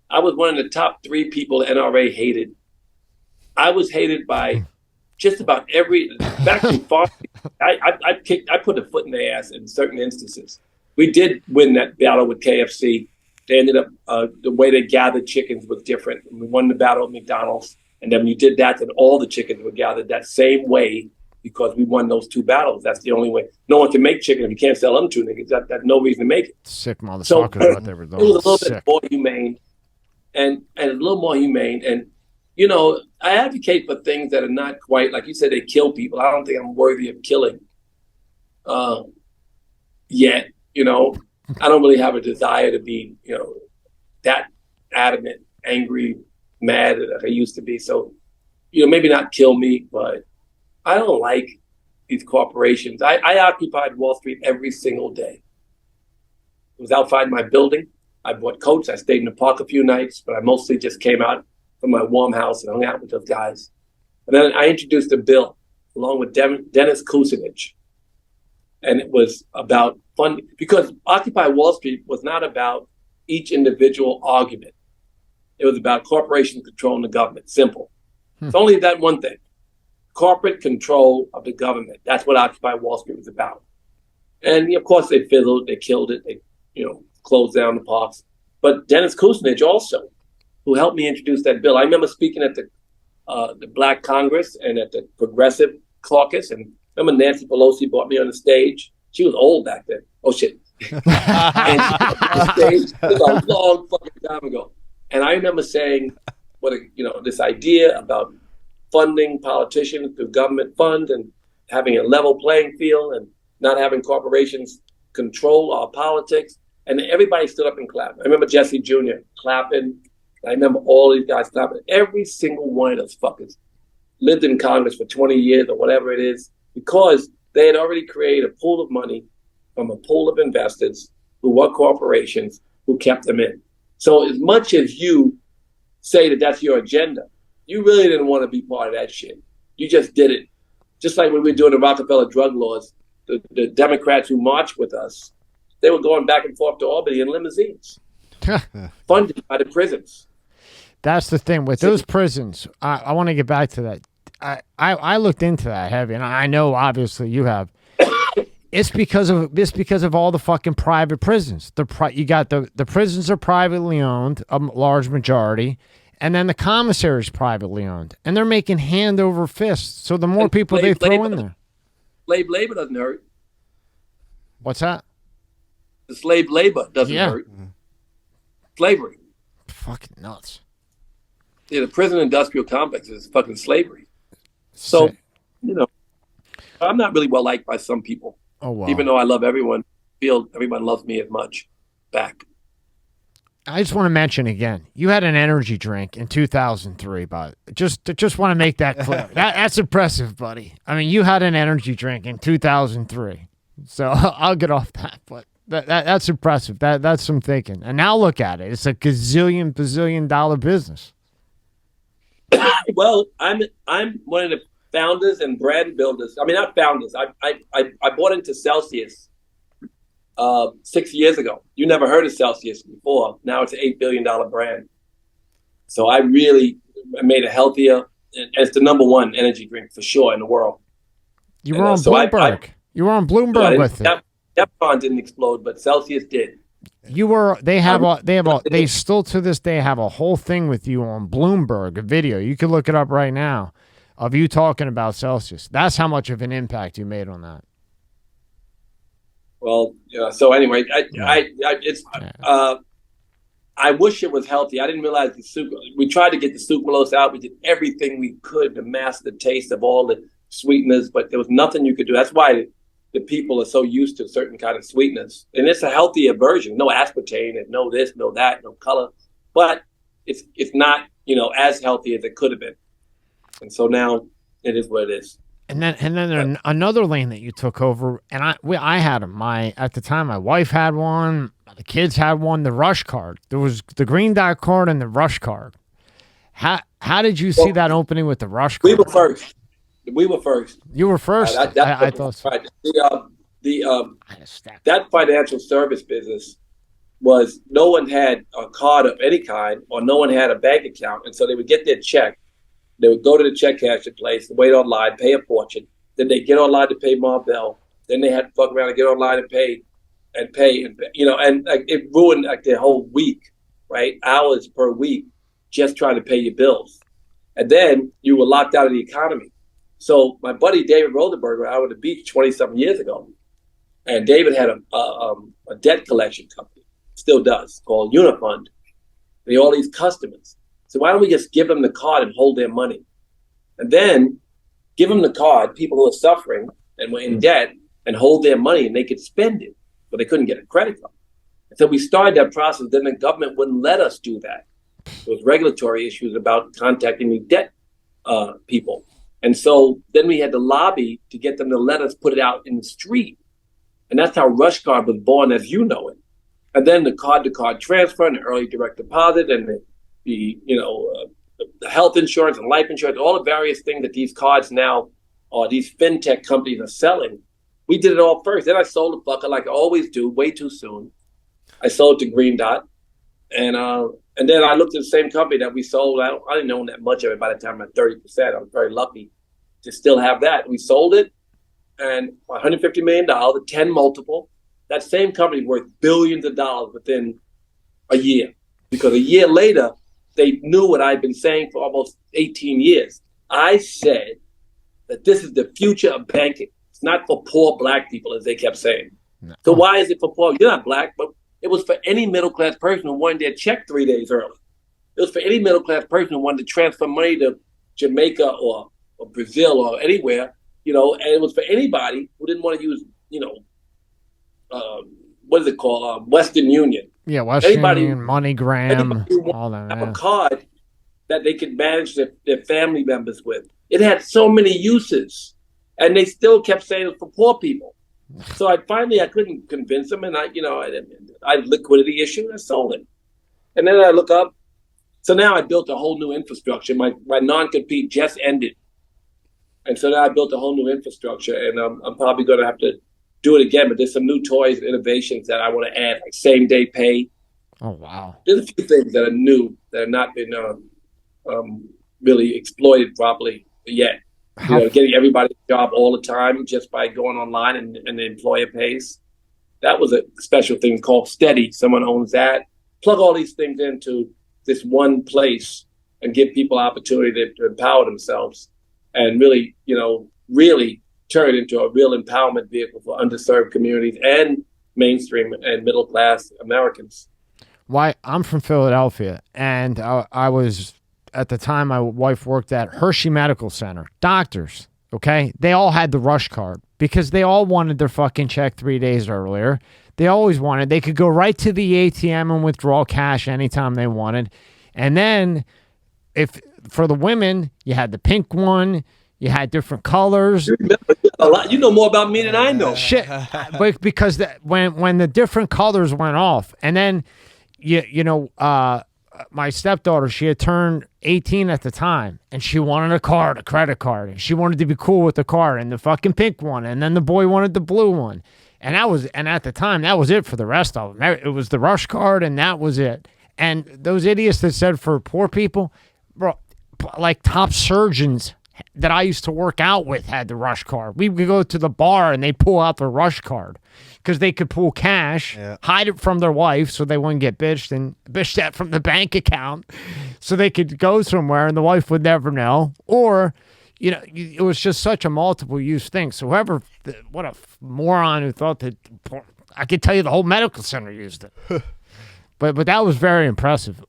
I was one of the top 3 people the NRA hated. I was hated by just about every. Back in far, I put a foot in their ass in certain instances. We did win that battle with KFC. They ended up the way they gathered chickens was different. We won the battle at McDonald's, and then when you did that, then all the chickens were gathered that same way because we won those 2 battles. That's the only way. No one can make chicken if you can't sell them to niggas. That's no reason to make it. Sick motherfuckers what they were doing. It was a little bit more humane, and a little more humane. And I advocate for things that are not quite like you said. They kill people. I don't think I'm worthy of killing. Yet, I don't really have a desire to be, that adamant, angry, mad as I used to be. So, maybe not kill me, but I don't like these corporations. I occupied Wall Street every single day. I was outside my building. I bought coats. I stayed in the park a few nights, but I mostly just came out from my warm house and hung out with those guys. And then I introduced a bill along with Dennis Kucinich. And it was about funding, because Occupy Wall Street was not about each individual argument. It was about corporations controlling the government. Simple. It's only that one thing. Corporate control of the government. That's what Occupy Wall Street was about. And of course they fizzled, they killed it, they closed down the parks. But Dennis Kucinich also, who helped me introduce that bill. I remember speaking at the Black Congress and at the Progressive Caucus, and remember Nancy Pelosi brought me on the stage. She was old back then. Oh shit! And she brought me on the stage. It was a long fucking time ago. And I remember saying, this idea about funding politicians through government funds and having a level playing field and not having corporations control our politics. And everybody stood up and clapped. I remember Jesse Jr. clapping. I remember all these guys clapping. Every single one of those fuckers lived in Congress for 20 years or whatever it is, because they had already created a pool of money from a pool of investors who were corporations who kept them in. So as much as you say that that's your agenda, you really didn't want to be part of that shit. You just did it. Just like when we were doing the Rockefeller drug laws, the Democrats who marched with us, they were going back and forth to Albany in limousines, funded by the prisons. That's the thing with those prisons. I want to get back to that. I looked into that heavy, and I know obviously you have. It's because of all the fucking private prisons. You got the prisons are privately owned, a large majority, and then the commissary is privately owned, and they're making hand over fist. So the more people they throw in there, slave labor doesn't hurt. What's that? The slave labor doesn't hurt. Slavery. Fucking nuts. Yeah, the prison industrial complex is fucking slavery. So, I'm not really well liked by some people. Oh, wow. Even though I love everyone, feel everyone loves me as much back. I just want to mention again, you had an energy drink in 2003, but just want to make that clear. That's impressive, buddy. I mean, you had an energy drink in 2003. So I'll get off that, but that's impressive. That's some thinking. And now look at it. It's a bazillion dollar business. Well, I'm one of the founders and brand builders. I mean, not founders. I bought into Celsius 6 years ago. You never heard of Celsius before. Now it's an $8 billion brand. So I really made a healthier, and it's the number one energy drink for sure in the world. You were on Bloomberg. You were on Bloomberg with it. DEFCON didn't explode, but Celsius did. They still to this day have a whole thing with you on Bloomberg, a video. You can look it up right now of you talking about Celsius. That's how much of an impact you made on that. Well, so anyway, I wish it was healthy. I didn't realize we tried to get the sucralose out. We did everything we could to mask the taste of all the sweeteners, but there was nothing you could do. That's why the people are so used to certain kind of sweetness. And it's a healthier version. No aspartame and no this, no that, no color. But it's not, as healthy as it could have been. And so now it is what it is. And then another lane that you took over, and I had them. At the time, my wife had one, the kids had one. The Rush card. There was the Green Dot card and the Rush card. How did you see that opening with the Rush card? We were first. You were first. I thought so. Right. That financial service business was no one had a card of any kind, or no one had a bank account, and so they would get their check. They would go to the check cashing place, wait online, pay a fortune. Then they get online to pay Marvell. Then they had to fuck around and get online and pay, and it ruined like their whole week, right? Hours per week, just trying to pay your bills. And then you were locked out of the economy. So my buddy David Rodenberger out on the beach 20-something years ago, and David had a debt collection company, still does, called Unifund. They had all these customers. So why don't we just give them the card and hold their money? And then give them the card, people who are suffering and were in debt, and hold their money, and they could spend it, but they couldn't get a credit card. And so we started that process. Then the government wouldn't let us do that. There was regulatory issues about contacting the debt people. And so then we had to lobby to get them to let us put it out in the street. And that's how Rush Card was born as you know it. And then the card-to-card transfer and the early direct deposit and the health insurance and life insurance, all the various things that these cards now, or these fintech companies are selling. We did it all first. Then I sold the fucker like I always do, way too soon. I sold to Green Dot. And then I looked at the same company that we sold. I didn't own that much of it by the time I'm 30%. I was very lucky to still have that. We sold it, and $150 million, a 10 multiple. That same company worth billions of dollars within a year. Because a year later, they knew what I'd been saying for almost 18 years. I said that this is the future of banking. It's not for poor black people, as they kept saying. No. So why is it for poor? You're not black, but it was for any middle-class person who wanted their check 3 days early. It was for any middle-class person who wanted to transfer money to Jamaica or Brazil or anywhere, and it was for anybody who didn't want to use, what is it called? Western Union. Yeah, Western Union, MoneyGram, all that. Have a card that they could manage their family members with. It had so many uses, and they still kept saying it was for poor people. So I couldn't convince them, and I had liquidity issue, and I sold it. And then I look up. So now I built a whole new infrastructure. My non-compete just ended. And so now I built a whole new infrastructure, and I'm probably going to have to do it again. But there's some new toys and innovations that I want to add, like same-day pay. Oh, wow. There's a few things that are new that have not been really exploited properly yet. Getting everybody a job all the time just by going online and the employer pays. That was a special thing called Steady. Someone owns that. Plug all these things into this one place and give people opportunity to empower themselves and really turn it into a real empowerment vehicle for underserved communities and mainstream and middle class Americans. Why? I'm from Philadelphia, and I was, at the time, my wife worked at Hershey Medical Center. Doctors, okay? They all had the Rush card because they all wanted their fucking check 3 days earlier. They always wanted. They could go right to the ATM and withdraw cash anytime they wanted. And then, if for the women, you had the pink one. You had different colors. You remember a lot. You know more about me than I know. Shit, but because when the different colors went off, and then my stepdaughter, she had turned 18 at the time, and she wanted a credit card, and she wanted to be cool with the card, and the fucking pink one, and then the boy wanted the blue one, and at the time that was it for the rest of them. It was the Rush card, and that was it. And those idiots that said for poor people, bro, like top surgeons that I used to work out with had the rush card. We would go to the bar and they pull out the rush card because they could pull cash, hide it from their wife so they wouldn't get bitched, and bitch that from the bank account so they could go somewhere and the wife would never know. Or, you know, it was just such a multiple use thing. So whoever, what a moron who thought that, I could tell you the whole medical center used it. but that was very impressive.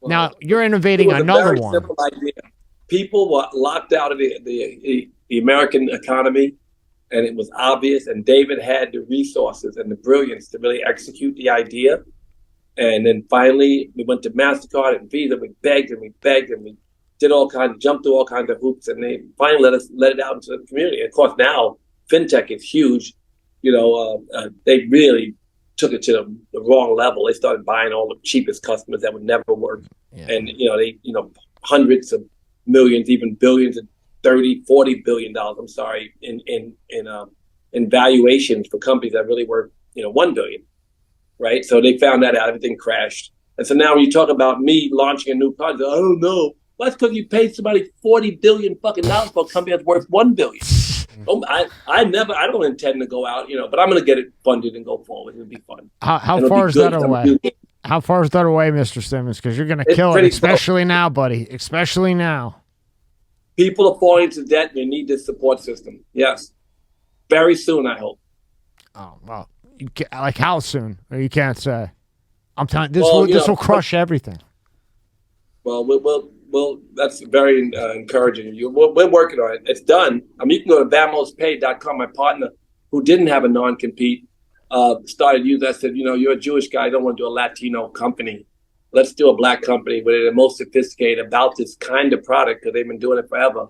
Now you're innovating another one. Simple idea. People were locked out of the American economy, and it was obvious. And David had the resources and the brilliance to really execute the idea. And then finally, we went to MasterCard and Visa. We begged and we did jumped through all kinds of hoops, and they finally let it out into the community. And of course, now fintech is huge. You know, they really took it to the wrong level. They started buying all the cheapest customers that would never work. Yeah. And, hundreds of millions, even billions, and $30-40 billion, in valuations for companies that really were, $1 billion, right? So they found that out, everything crashed. And so now when you talk about me launching a new product, I don't know. Well, that's because you paid somebody $40 billion fucking dollars for a company that's worth $1 billion. I don't intend to go out, but I'm going to get it funded and go forward. It'll be fun. How far is that away? How far is that away, Mr. Simmons? Because you're going to kill it, especially now, buddy. Especially now. People are falling into debt. They need this support system. Yes. Very soon, I hope. Oh, well, like how soon? Or you can't say. I'm telling you, this will crush everything. Well, that's very encouraging. We're working on it. It's done. You can go to vamospay.com. My partner, who didn't have a non-compete, started using. I said, you're a Jewish guy. I don't want to do a Latino company. Let's do a black company where they're the most sophisticated about this kind of product because they've been doing it forever.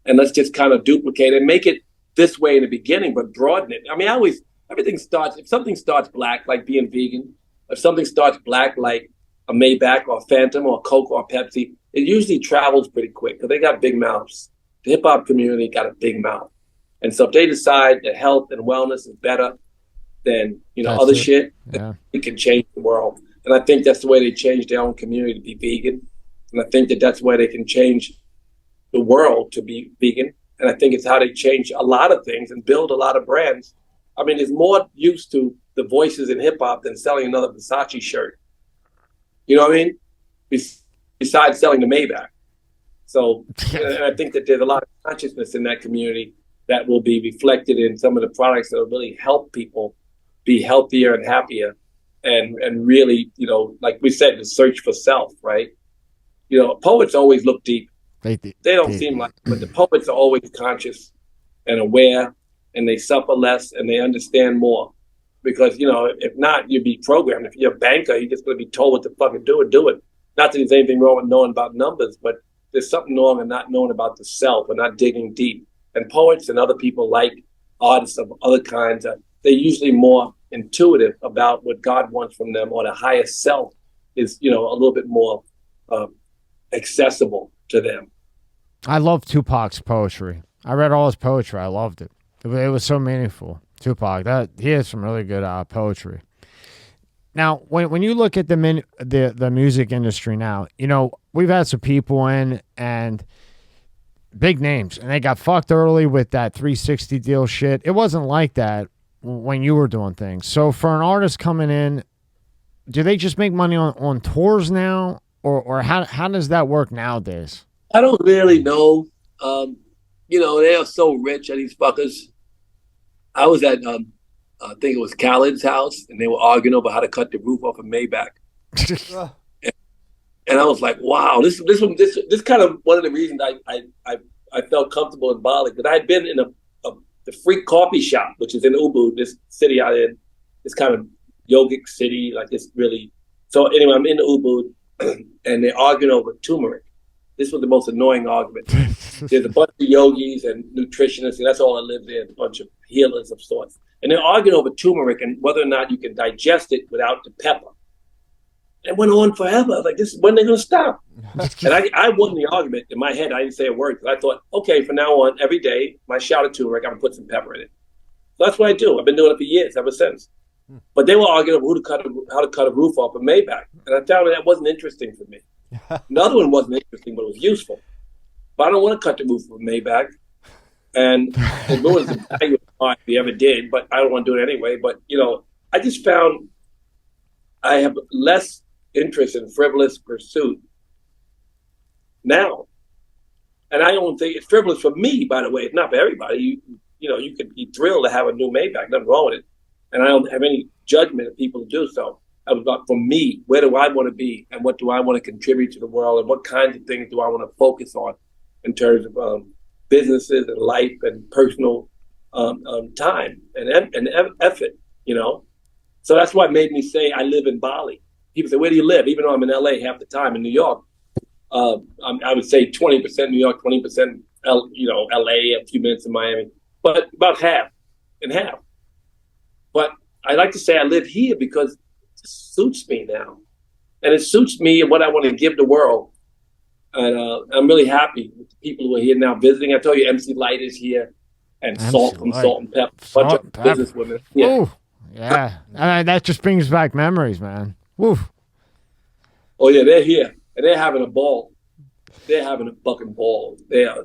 And let's just kind of duplicate it and make it this way in the beginning, but broaden it. If something starts black, like being vegan, if something starts black, like a Maybach or Phantom or Coke or Pepsi, it usually travels pretty quick because they got big mouths. The hip hop community got a big mouth. And so if they decide that health and wellness is better than, other shit, it can change the world. And I think that's the way they change their own community to be vegan. And I think that that's why they can change the world to be vegan. And I think it's how they change a lot of things and build a lot of brands. There's more use to the voices in hip hop than selling another Versace shirt. You know what I mean? Besides selling the Maybach. So and I think that there's a lot of consciousness in that community that will be reflected in some of the products that will really help people be healthier and happier. And really, like we said, the search for self, right? Poets always look deep. They don't seem like, but the poets are always conscious and aware, and they suffer less and they understand more. Because, if not, you'd be programmed. If you're a banker, you're just going to be told what to fucking do it. Not that there's anything wrong with knowing about numbers, but there's something wrong in not knowing about the self and not digging deep. And poets and other people like artists of other kinds, they're usually more intuitive about what God wants from them, or the higher self is, a little bit more accessible to them. I love Tupac's poetry. I read all his poetry. I loved it. It was so meaningful. Tupac, he has some really good poetry. Now, when you look at the music industry now, we've had some people in and big names, and they got fucked early with that 360 deal shit. It wasn't like that when you were doing things. So for an artist coming in, do they just make money on tours now, or how does that work nowadays? I don't really know. They are so rich, these fuckers. I was at I think it was Khaled's house, and they were arguing over how to cut the roof off a Maybach. And I was like, wow, this kind of one of the reasons I felt comfortable in Bali, because I had been in the Freak Coffee Shop, which is in Ubud, this city out in this kind of yogic city, like it's really. So anyway, I'm in Ubud, and they're arguing over turmeric. This was the most annoying argument. There's a bunch of yogis and nutritionists, and that's all that live there, a bunch of healers of sorts. And they're arguing over turmeric and whether or not you can digest it without the pepper. It went on forever. I was like, when are they going to stop? And I won the argument. In my head, I didn't say a word, because I thought, okay, from now on, every day, my shot of turmeric, I'm going to put some pepper in it. So that's what I do. I've been doing it for years, ever since. But they were arguing over how to cut a roof off a Maybach. And I found that wasn't interesting for me. The other one wasn't interesting, but it was useful. but I don't want to cut the roof of a Maybach. And it ruins the value of the car if you ever did, but I don't want to do it anyway. But, I just found I have less interest in frivolous pursuit now. And I don't think it's frivolous for me, by the way. It's not for everybody. You could be thrilled to have a new Maybach. Nothing wrong with it. And I don't have any judgment of people to do so. I was about, for me, where do I want to be, and what do I want to contribute to the world, and what kinds of things do I want to focus on in terms of businesses and life and personal time and effort, So that's what made me say I live in Bali. People say, where do you live? Even though I'm in LA half the time, in New York, I would say 20% New York, 20% LA, a few minutes in Miami, but about half and half. But I like to say I live here because it suits me now. And it suits me and what I want to give the world. And I'm really happy with the people who are here now visiting. I told you MC Light is here, and Salt from Salt and Pepper, a bunch of business women. Yeah. Ooh, yeah. That just brings back memories, man. Woo. Oh, yeah, they're here. And they're having a ball. They're having a fucking ball. They are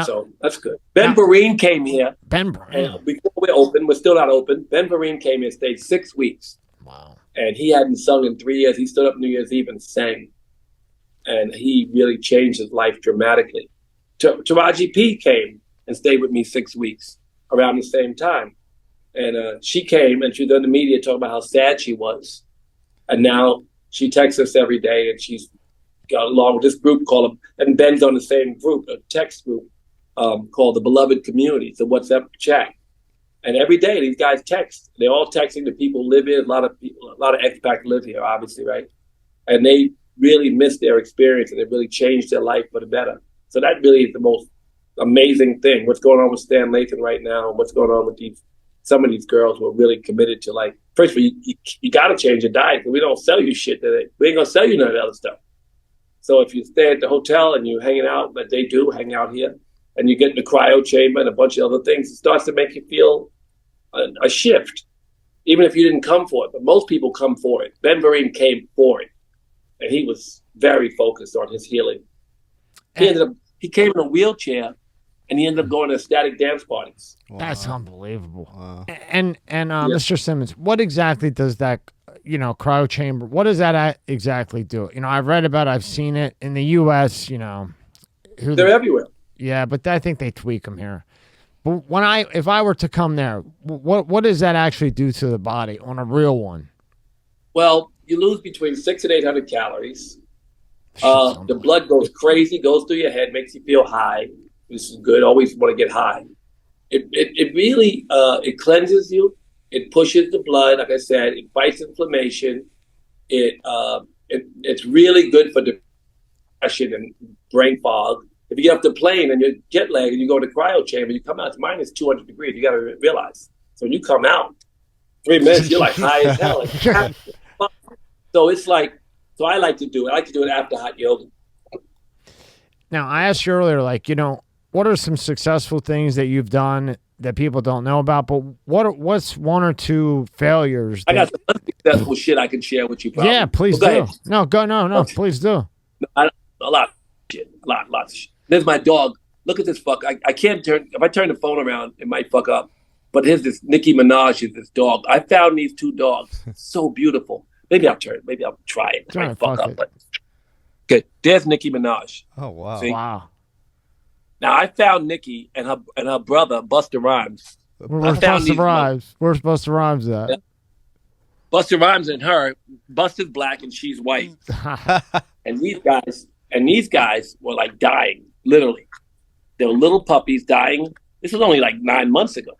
so that's good. Ben Vereen came here. Ben Vereen. Before we're open, we're still not open. Ben Vereen came here, stayed 6 weeks. Wow. And he hadn't sung in 3 years. He stood up New Year's Eve and sang. And he really changed his life dramatically. Taraji P came and stayed with me 6 weeks around the same time. And she came and she was in the media talking about how sad she was. And now she texts us every day, and she's got along with this group called, and Ben's on the same group, a text group called the Beloved Community. It's a WhatsApp chat. And every day these guys text. They're all texting the people who live here. A lot of expats live here, obviously, right? And they really missed their experience, and it really changed their life for the better. So that really is the most amazing thing. What's going on with Stan Lathan right now, and what's going on with some of these girls who are really committed to first of all, you got to change your diet. We don't sell you shit today. We ain't going to sell you none of that other stuff. So if you stay at the hotel and you're hanging out, but they do hang out here, and you get in the cryo chamber and a bunch of other things, it starts to make you feel a shift, even if you didn't come for it. But most people come for it. Ben Vereen came for it, and he was very focused on his healing. He came in a wheelchair, and he ended up going to ecstatic dance parties. Wow. That's unbelievable. Wow. And Mr. Simmons, what exactly does that, cryo chamber, what does that exactly do? I've read about it, I've seen it in the U.S., They're everywhere. Yeah, but I think they tweak them here. But if I were to come there, what does that actually do to the body on a real one? Well, you lose between 600 and 800 calories. The blood goes crazy, goes through your head, makes you feel high. This is good. Always want to get high. It really it cleanses you. It pushes the blood. Like I said, it fights inflammation. It's really good for depression and brain fog. If you get off the plane and you're jet lagged and you go to the cryo chamber, you come out, it's minus 200 degrees. You got to realize. So when you come out, 3 minutes, you're like high as hell. So it's so I like to do it. I like to do it after hot yoga. Now, I asked you earlier, what are some successful things that you've done that people don't know about? But what's one or two failures? I got some unsuccessful shit I can share with you. Probably. Yeah, please do. No, please do. A lot of shit. Lots of shit. There's my dog. Look at this fuck. I can't if I turn the phone around, it might fuck up. But here's this Nicki Minaj is this dog. I found these two dogs. So beautiful. Maybe I'll try it. It might fuck up. But okay, there's Nicki Minaj. Oh wow. See? Wow. Now I found Nicki and her brother Busta Rhymes. Where's Busta Rhymes? Where's Busta Rhymes at? Yeah. Busta Rhymes and her. Busta's black and she's white. and these guys were dying, literally. They were little puppies dying. This was only 9 months ago.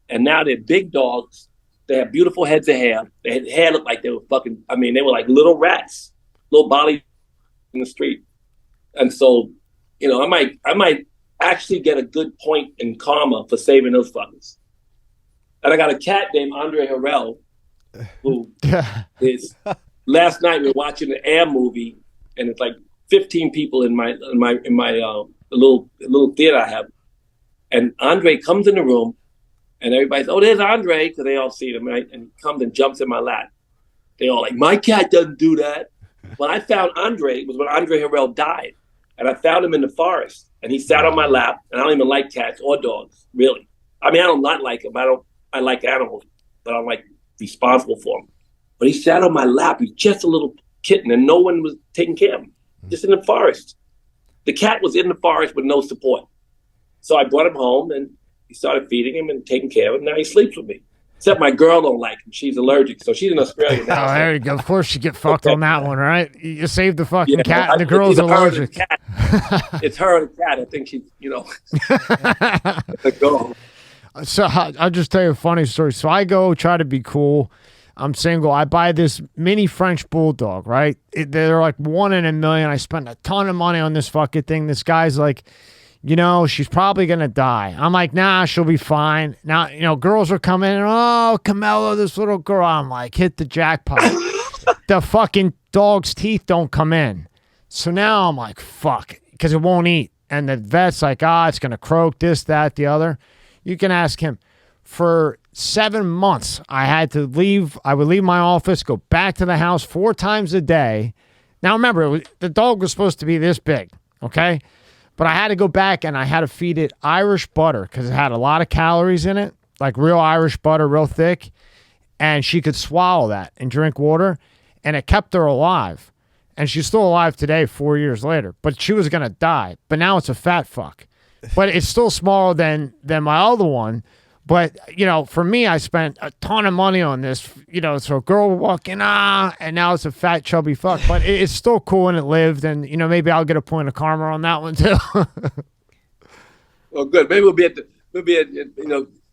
And now they're big dogs. They have beautiful heads of hair. Their hair looked like they were they were like little rats, little bodies in the street. And so, I might actually get a good point in karma for saving those fuckers. And I got a cat named Andre Harrell, who is. Last night we were watching the Air movie, and it's 15 people in my little theater I have. And Andre comes in the room, and everybody's, oh, there's Andre, because they all see him, right? And he comes and jumps in my lap. They all my cat doesn't do that. When I found Andre, it was when Andre Harrell died. and I found him in the forest, and he sat on my lap. And I don't even like cats or dogs, really. I mean, I don't not like them. I like animals, but I'm like responsible for them. But he sat on my lap. He's just a little kitten, and no one was taking care of him, just in the forest. The cat was in the forest with no support. So I brought him home, and he started feeding him and taking care of him. Now he sleeps with me. Except my girl don't like him. She's allergic, so she's in Australia now. Oh, there you go. Of course you get fucked on that one, right? You saved the fucking cat, and the It's girl's either her or the allergic. cat. It's her and the cat. I think she's, the girl. So I'll just tell you a funny story. So I go try to be cool. I'm single. I buy this mini French bulldog, right? They're like 1 in a million. I spend a ton of money on this fucking thing. This guy's like, she's probably going to die. I'm like, nah, she'll be fine. Now, girls are coming in. Oh, Camelo, this little girl. I'm like, hit the jackpot. The fucking dog's teeth don't come in. So now I'm like, fuck, because it won't eat. And the vet's like, it's going to croak, this, that, the other. You can ask him. For 7 months, I had to leave. I would leave my office, go back to the house 4 times a day. Now, remember, the dog was supposed to be this big, okay? But I had to go back and I had to feed it Irish butter because it had a lot of calories in it, like real Irish butter, real thick. And she could swallow that and drink water. And it kept her alive. And she's still alive today, 4 years later. But she was going to die. But now it's a fat fuck. But it's still smaller than my other one. But, for me, I spent a ton of money on this, so a girl would walk in, and now it's a fat, chubby fuck. But it's still cool and it lived. And, maybe I'll get a point of karma on that one, too. Well, good. Maybe we'll be at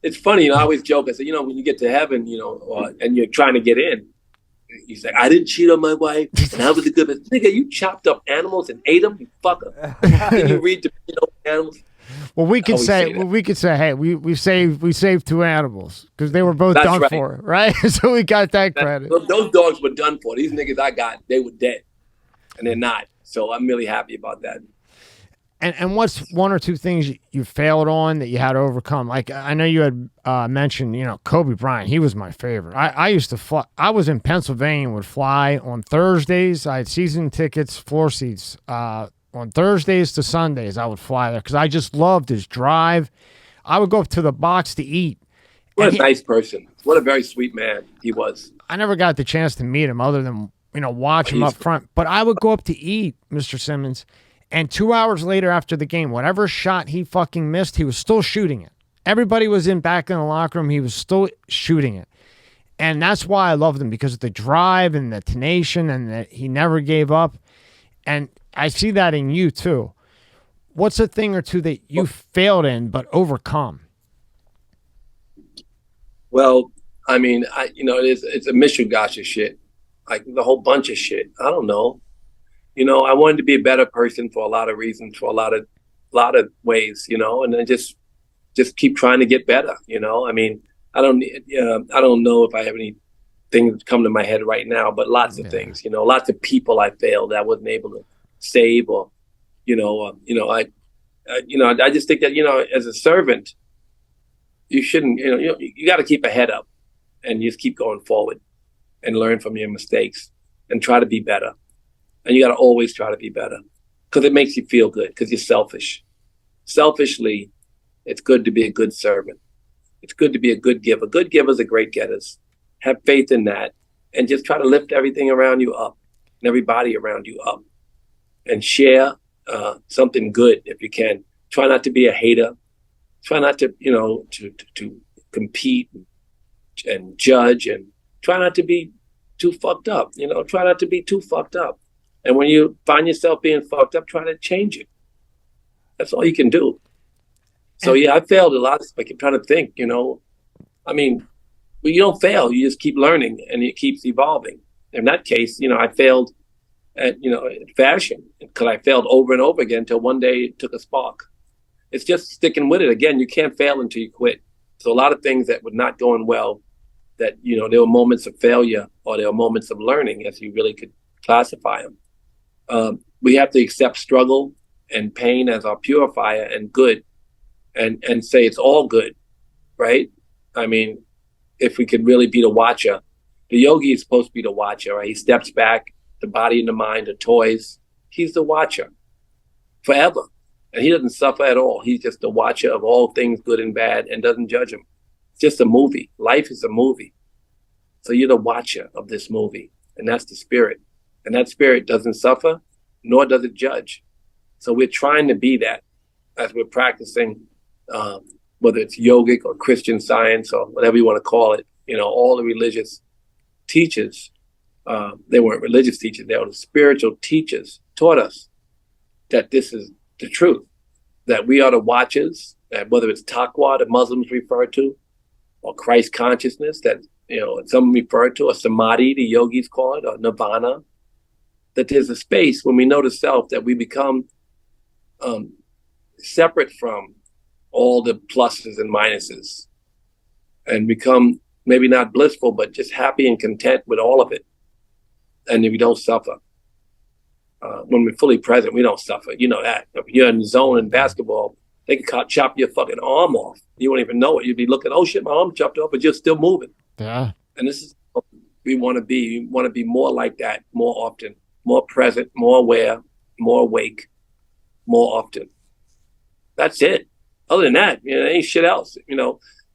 it's funny, I always joke. I say, when you get to heaven, and you're trying to get in, he's like, I didn't cheat on my wife, and I was a good man. Nigga, you chopped up animals and ate them, you fucker. Did you read the animals? Well, we could say, hey, we saved 2 animals because they were both done for, right? So we got that credit. Those dogs were done for. These niggas I got, they were dead, and they're not. So I'm really happy about that. And what's 1 or 2 things you failed on that you had to overcome? Like I know you had mentioned, Kobe Bryant. He was my favorite. I used to fly. I was in Pennsylvania and would fly on Thursdays. I had season tickets, floor seats. On Thursdays to Sundays, I would fly there because I just loved his drive. I would go up to the box to eat. What a nice person. What a very sweet man he was. I never got the chance to meet him other than, watch him up front. But I would go up to eat, Mr. Simmons, and 2 hours later after the game, whatever shot he fucking missed, he was still shooting it. Everybody was back in the locker room. He was still shooting it. And that's why I loved him, because of the drive and the tenacious and that he never gave up. And I see that in you too. What's a thing or two that you failed in but overcome? Well, I mean, it's a Mishugasha shit, like the whole bunch of shit. I don't know. I wanted to be a better person for a lot of reasons, for a lot of ways, and then just keep trying to get better. I mean, I don't know if I have any things come to my head right now, but lots of things. Lots of people I failed that I wasn't able to save, or I just think that as a servant, you shouldn't, you got to keep a head up and just keep going forward and learn from your mistakes and try to be better. And you got to always try to be better because it makes you feel good, because you're selfish. Selfishly, it's good to be a good servant. It's good to be a good giver. Good givers are great getters. Have faith in that and just try to lift everything around you up and everybody around you up. And share something good if you can. Try not to be a hater. Try not to, to compete and judge, and try not to be too fucked up. Try not to be too fucked up. And when you find yourself being fucked up, try to change it. That's all you can do. So yeah, I failed a lot. I keep trying to think. I mean, but you don't fail. You just keep learning, and it keeps evolving. In that case, I failed at fashion, because I failed over and over again until one day it took a spark. It's just sticking with it. Again, you can't fail until you quit. So a lot of things that were not going well, that there were moments of failure, or there were moments of learning, as you really could classify them. We have to accept struggle and pain as our purifier and good, and say it's all good, right? I mean, if we could really be the watcher, the yogi is supposed to be the watcher, right? He steps back. The body and the mind are toys. He's the watcher. forever. And he doesn't suffer at all. He's just a watcher of all things good and bad and doesn't judge them. It's just a movie. Life is a movie. So you're the watcher of this movie. And that's the spirit. And that spirit doesn't suffer, nor does it judge. So we're trying to be that as we're practicing, whether it's yogic or Christian Science or whatever you want to call it. All the religious teachers, they weren't religious teachers, they were the spiritual teachers, taught us that this is the truth, that we are the watchers, that whether it's taqwa, the Muslims refer to, or Christ consciousness, that some refer to, or samadhi, the yogis call it, or nirvana, that there's a space when we know the self that we become separate from all the pluses and minuses and become maybe not blissful, but just happy and content with all of it. And we don't suffer. When we're fully present, we don't suffer. You know that. If you're in the zone in basketball, they can chop your fucking arm off. You won't even know it. You'd be looking, oh shit, my arm chopped off, but you're still moving. Yeah. And this is what we want to be. We want to be more like that more often, more present, more aware, more awake, more often. That's it. Other than that, there ain't shit else,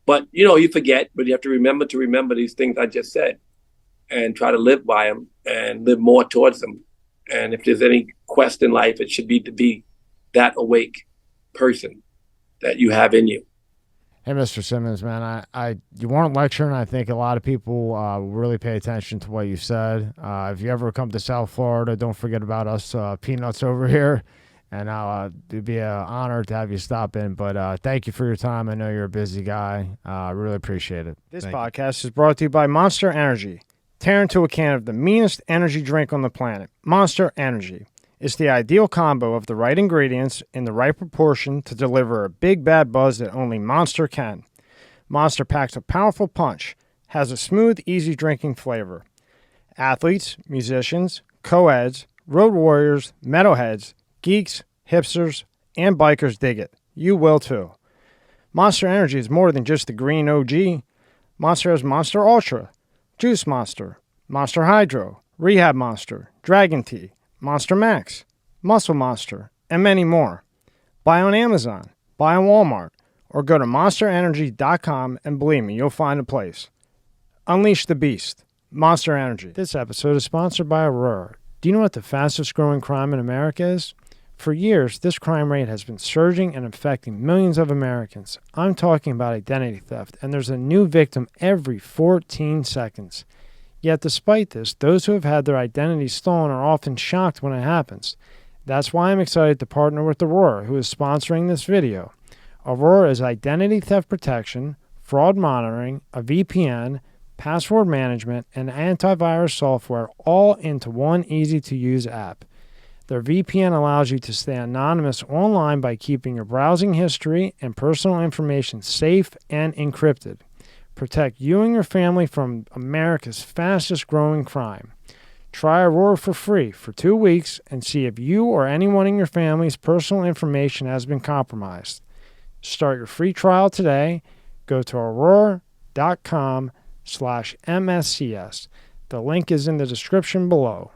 But, you forget, but you have to remember these things I just said and try to live by them and live more towards them. And if there's any quest in life, it should be to be that awake person that you have in you. Hey, Mr. Simmons, man, you weren't lecturing. I think a lot of people really pay attention to what you said. If you ever come to South Florida, don't forget about us peanuts over here. And it'd be an honor to have you stop in. But thank you for your time. I know you're a busy guy. I really appreciate it. This podcast is brought to you by Monster Energy. Tear into a can of the meanest energy drink on the planet, Monster Energy. It's the ideal combo of the right ingredients in the right proportion to deliver a big bad buzz that only Monster can. Monster packs a powerful punch, has a smooth, easy drinking flavor. Athletes, musicians, co-eds, road warriors, metalheads, geeks, hipsters, and bikers dig it. You will too. Monster Energy is more than just the green OG. Monster has Monster Ultra, Juice Monster, Monster Hydro, Rehab Monster, Dragon Tea, Monster Max, Muscle Monster, and many more. Buy on Amazon, buy on Walmart, or go to monsterenergy.com and believe me, you'll find a place. Unleash the beast. Monster Energy. This episode is sponsored by Aurora. Do you know what the fastest growing crime in America is? For years, this crime rate has been surging and affecting millions of Americans. I'm talking about identity theft, and there's a new victim every 14 seconds. Yet despite this, those who have had their identity stolen are often shocked when it happens. That's why I'm excited to partner with Aurora, who is sponsoring this video. Aurora is identity theft protection, fraud monitoring, a VPN, password management, and antivirus software all into one easy-to-use app. Their VPN allows you to stay anonymous online by keeping your browsing history and personal information safe and encrypted. Protect you and your family from America's fastest growing crime. Try Aurora for free for 2 weeks and see if you or anyone in your family's personal information has been compromised. Start your free trial today. Go to aurora.com/MSCS. The link is in the description below.